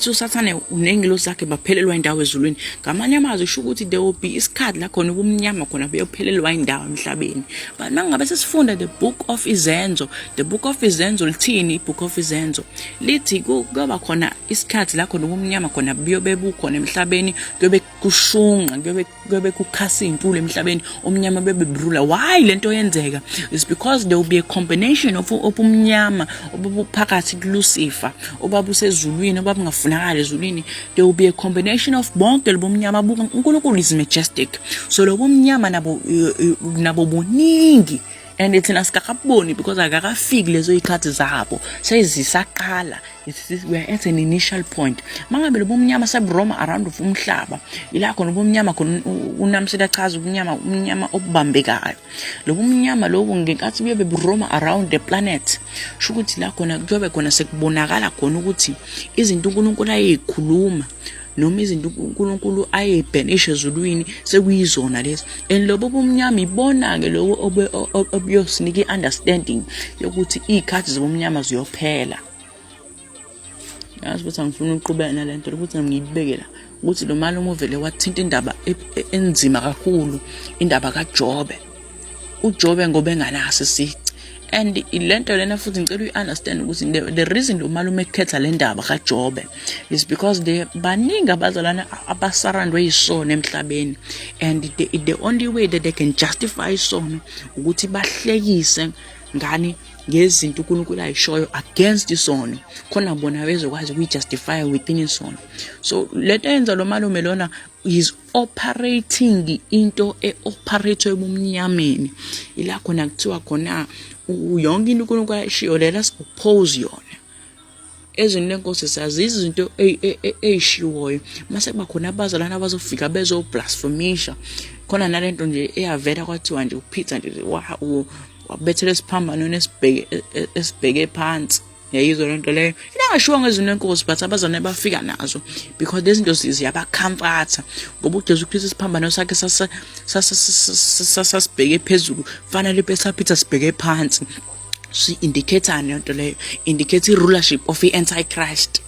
uSathane unengilosi zakhe baphelelwa indawo ezulwini. Ngamanye amazwi sho ukuthi there will be isikhathi la khona ubumnyama khona beyophelelwa indawo emhlabeni. But mangabe sesifunda the book of Izenzo, lithini ibook of Izenzo? Lithi kuba khona isikhathi la khona ubumnyama khona buyobe bukhona emhlabeni, kuyobe kushunqa, kuyobe kukhasa impulo emhlabeni, umnyama bebe brula. Why lento yenzeka? It's because there will be a combination of ubumnyama obuphakathi kuLucifer, obabusezulwini obabungafunakala ezulwini. There will be a combination of bonke lobumnyama. uNkulunkulu is majestic, so lobumnyama nabo buningi, and thina sikakaboni because akakafiki lezo ikhathi zabo sezisaqala. We are at an initial point. Mangabe lobumnyama sebroma around umhlaba, ila khona ubumnyama khona uNamsela chaza umnyama obambekayo. Lobumnyama lobo ngenkathi bebe broma around the planet, shukuthi la khona kuyobe khona sekubonakala khona ukuthi izinto uNkulunkulu ayikhuluma noma izinto uNkulunkulu ayebhenisha ezulwini sekuyizona lezi. And lobo bomnyama ibona ke lokho obuyosinika understanding yokuthi ikhathi zobumnyama ziyophela. Yazi ukuthi angifuna ukuqhubeka nalento ukuthi ngiyibekela ukuthi lo malume uvele wathinta indaba enzima kakhulu, indaba kaJobe. uJobe ngoba enganaso isici. And lento lena futhi ngicela uyi-understand ukuthi the reason lo malume ekhetha le ndaba kaJobe is because baningi abazalwana abasarandwe yisono emhlabeni, and the only way that they can justify isono ukuthi bahlekise ngani ngezinto uNkulunkulu ayishoyo against isono, khona bona bezokwazi ukuyijustify within isono. So lento yenza lo malume lona is operating into operate ebumnyameni. Ila khona kuthiwa khona yonke into uNkulunkulu ayishiyo lela oppose yona. Ezweni lenkosi sazi izinto eyishiwoyo, mase kuba khona abazalwana abazofika bezoblasphemisha. Khona nalento nje eyavela kwathiwa nje uPeter nje wabethela isiphambano nesibheke phansi. Yayizwa lento leyo ingashiwo ngezweni lenkosi, but abazalwane bafika nazo because lezi zinto ziyabacomforta ngoba uJesu Kristu isiphambano sakhe sasibheke phezulu, fanele bese Peter sibheke phansi. She indicates lento leyo indicate rulership of the Antichrist.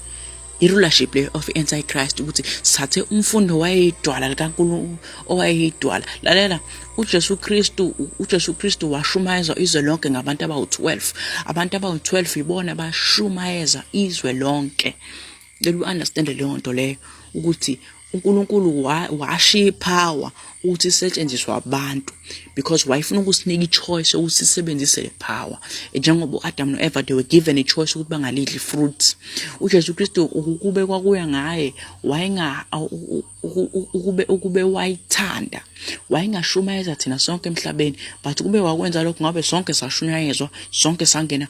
I-rulership le of Antichrist ukuthi sathe umfundo wayedwala likaNkulunkulu owayedwala. Lalela uJesu Kristu washumayeza izwe lonke ngabantu abawu-12. Abantu abawu-12 ibona bashumayeza izwe lonke. Let you understand leyo nto leyo ukuthi uNkulunkulu washiya power ukuthi isetshenziswe abantu because wayefuna ukusinika ichoice ukuthi sisebenzise le power. Njengoba uAdam noEva they were given a choice ukuthi bangalidli fruits. uJesu Kristu ukube kwakuya ngaye wayenga ukube wayithanda wayengashumayeza thina sonke emhlabeni, but kube wakwenza lokho ngabe sonke sashunyayezwa, sonke sangena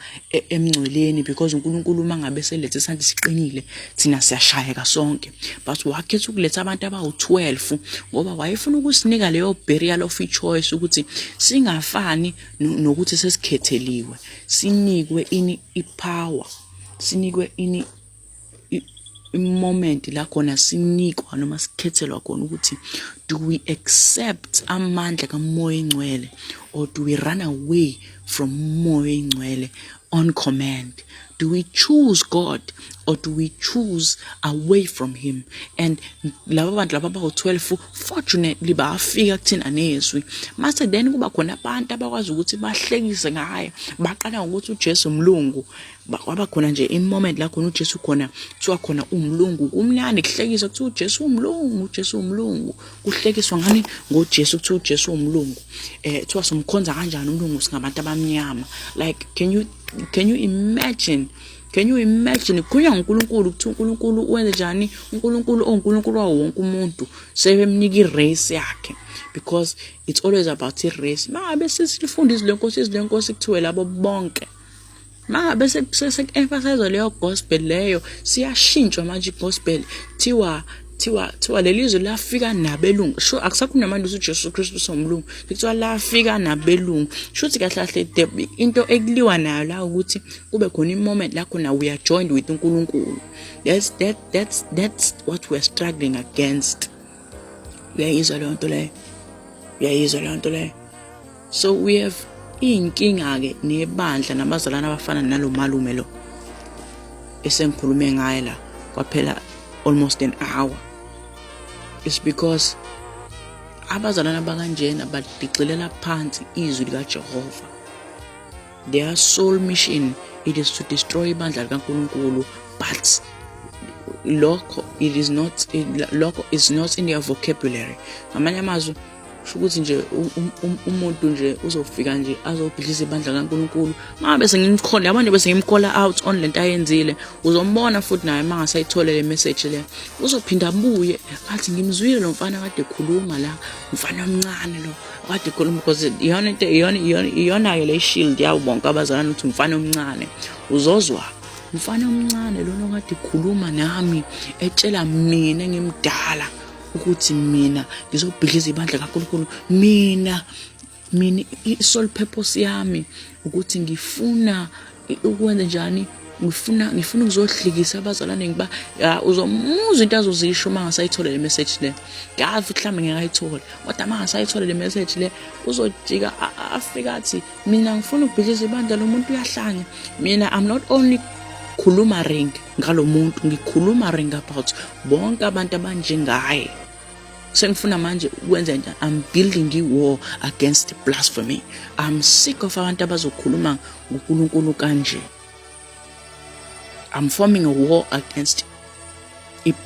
emngcweleni because uNkulunkulu mangabe selethe isandla siqinile thina siyashayeka sonke. But wakhetha ukuletha abantu abawu-12 ngoba wayefuna ukusinika leyo burial of choice ukuthi singafani nokuthi sesikhetheliwe, sinikwe ipower, sinikwe moment la khona sinikwa noma sikhethelwa khona ukuthi do we accept amandla kaMoya Engcwele or do we run away from Moya Engcwele on command? Do we choose God or do we choose away from him? And laba bantu laba abawu-12 fortunately bafika kuthina nezwi. Mase then kuba khona abantu abakwazi ukuthi bahlekise ngaye, baqala ukuthi uJesu umlungu. Kwaba khona nje i-moment la khona uJesu khona kuthiwa khona umlungu, kumnandi kuhlekisa kuthiwa uJesu umlungu, uJesu umlungu. Kuhlekiswa ngani ngoJesu kuthiwa uJesu umlungu. Kuthiwa somkhonza kanjani umlungu singabantu abamnyama? Like can you imagine? Can you imagine kuya uNkulunkulu kuthi uNkulunkulu wenze njani? uNkulunkulu oNkulunkulu wonke umuntu sebemnika irace yakhe, because it's always about irace. Mabe sisifunda izilenkosi kuthiwe labo bonke. Mabe sek-emphasize leyo gospel leyo siyashintshwa manje gospel thiwa lelizwe lafika nabelungu. Sure akusakhona manje uJesu Kristu somlungu, kuthiwa lafika nabelungu. Shuthi kahle kahle into ekuliwa nayo la ukuthi kube khona i-moment la khona we are joined with uNkulunkulu. That's what we are struggling against. Uyayizwa leyo nto leyo. So we have inkinga ke nebandla nabazalana abafana nalo malume lo esengikhulume ngaye la kwaphela almost an hour. It's because abazalana bakanjena badicilela phansi izwi likaJehova. Their sole mission it is to destroy ibandla likaNkulunkulu, but lokho is not in their vocabulary. Ngamanye amazwi ukuthi nje umuntu nje uzofika nje azobhidliza ibandla kaNkulunkulu. Mabe sengimkhola yabona bese ngimkhola out on lento ayenzile, uzombona futhi naye mangasayithola le message le, uzophinda abuye athi ngimzwile lo mfana kade ekhuluma la, mfana omncane lo kade ekhuluma, because iyona le shield yawo bonke abazalana ukuthi mfana omncane uzozwa. Mfana omncane lo kade ekhuluma nami etshela mina engimdala ukuthi mina ngizobhidliza ibandla kaNkulunkulu. Mina i-sole purpose yami ukuthi ngifuna ukwenza njani, ngifuna ukuzohlekisa abazalwane ngiba uzomuzwa into azozisho mangasayithola le message le. Ngazi mhlambe ngingayithola, kodwa mangasayithola le message le uzojika afika athi mina ngifuna ukubhidliza ibandla lomuntu uyahlanya. Mina I'm not only khuluma ring ngalo muntu, ngikhuluma ring about bonke abantu abanjengaye. Sengifuna manje ukwenza njani? I'm building a war against blasphemy. I'm sick of abantu abazokhuluma ngoNkulunkulu kanje. I'm forming a war against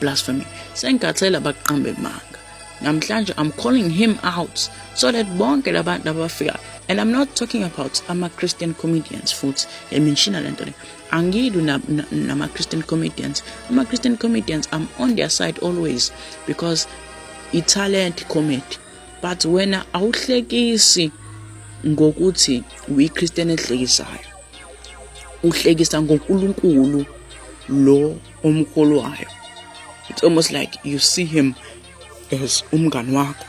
blasphemy. Sengathela baqambe manga. Namhlanje I'm calling him out so that bonke labantu abafika. And I'm not talking about Christian comedians futhi. Mention lento le. Angidu na Christian comedians. Christian comedians, I'm on their side always because talent comedy. But when awuhlekisi ngokuthi we Christian ehlekisayo, uhlekisa ngoNkulunkulu lo omkholwayo. It's almost like you see him as umngani wakho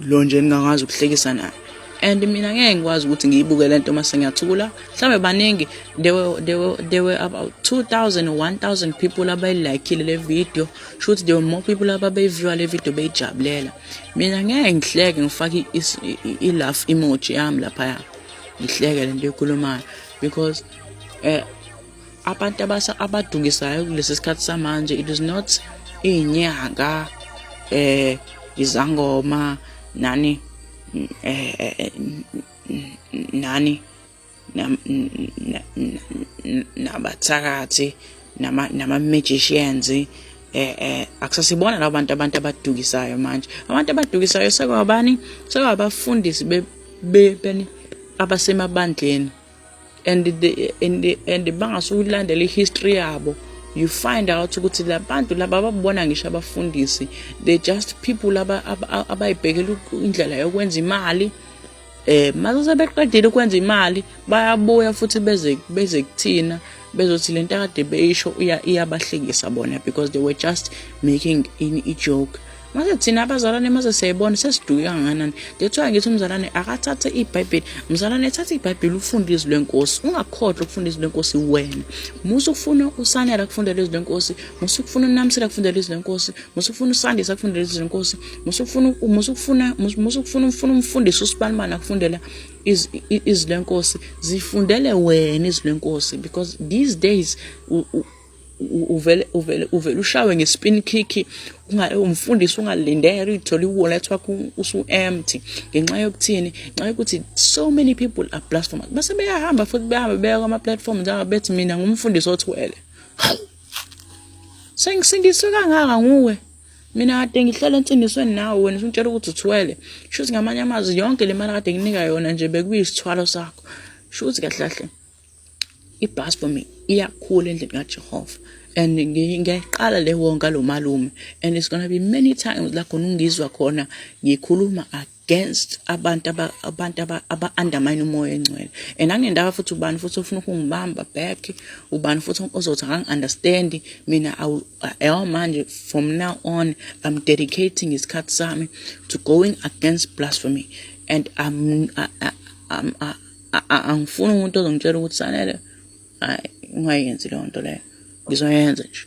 lo nje ningazi ukuhlekisa naye. And mina ngeke ngikwazi ukuthi ngiyibuke lento mase ngiyathula. Mhlambe baningi there were about 2,000 or 1,000 people abayilikeile le video. Shoot there were more people abayiviewa le video beyijabulela. Mina ngeke ngihleke ngifake i-laugh emoji yami lapha. Ngihleke lento ekhulumayo because abantu abadukisayo kulesi sikhathi samanje, it is not inyanga izangoma nani nabathakathi nama magicians akusasibona labo abantu abadukisayo manje. Abantu abadukisayo sekwabani? Sekwabafundisi beni abasemabandleni, and bangasulandela ihistory yabo. You find out ukuthi labantu laba ababona ngisho abafundisi, they just people abayibhekela indlela yokwenza imali. Mase sebeqedile ukwenza imali bayabuya futhi beze kuthina bezothi lento akade beyisho iyabahlekisa bona, because they were just making a joke. Mase thina abazalwane mase siyayibona sesiduke kangakanani. Ngethwa ngithi umzalwane akathathe iBhayibheli. Umzalwane ethatha iBhayibheli ufunda izwi lenkosi. Ungakhohlwa ukufunda izwi lenkosi wena. Musu ufuna usanela ukufundela izwi lenkosi, musu ufuna uNamsela ukufundela izwi lenkosi, musu ufuna uSandisa ukufundela izwi lenkosi, musu ufuna umfundisi uSibanibani ukufundela izwi lenkosi. Zifundele wena izwi lenkosi, because these days uvele ushawe ngespin kick, umfundisi ungalindele uthola iwallet wakho usu empty ngenxa yokuthini, ngenxa yokuthi so many people are blasphemous. Base beyahamba futhi beya kuma platforms abethi mina ngumfundisi othwele. Sengisindiswe kangaka nguwe, mina kade ngihlala entindisweni nawe, wena usungitshela ukuthi uthwele. Shuthi ngamanye amazwi yonke le mali kade nginika yona nje bekuyisithwalo sakho. Shuthi kahle kahle iblasphemy iyakhula endlini kaJehova, and ngiyaqala le wonga lo malume, and it's going to be many times la khona ungizwa khona ngikhuluma against abantu aba-undermine umoya engcwele. And anginendaba futhi ubani futhi ufuna ukungibamba back, ubani futhi ozothi angi-understand mina. Manje from now on I'm dedicating isikhathi sami to going against blasphemy, and angifuni umuntu ozongitshela ukuthi Sanele ungayenzi leyo nto leyo. Ngizoyenza nje,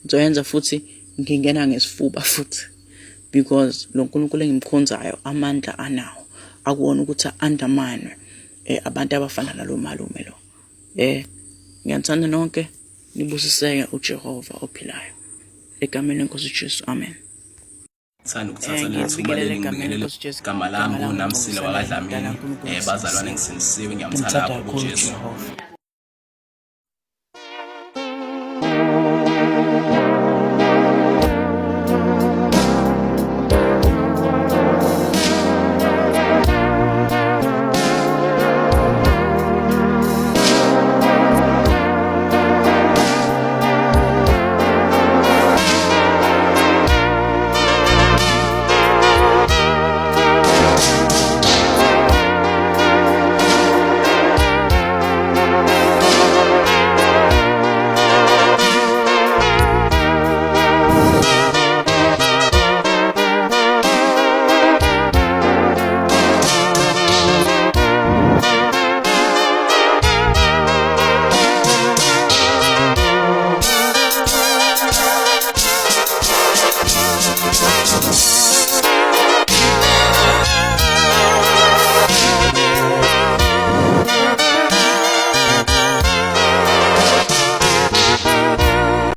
ngizoyenza futhi ngingena ngesifuba futhi, because lo nkulunkulu engimkhonzayo amandla anawo, akuwona ukuthi undermine abantu abafana nalo malume lo. Ngiyathanda nonke, nibusiseke uJehova ophilayo egameni lenkosi uJesu, amen. Thanda ukuthatha lethuba ngibingelele igama lami uNamsila wakwaDlamini. Bazalwane ngisindisiwe, ngiyamthanda kakhulu uJesu.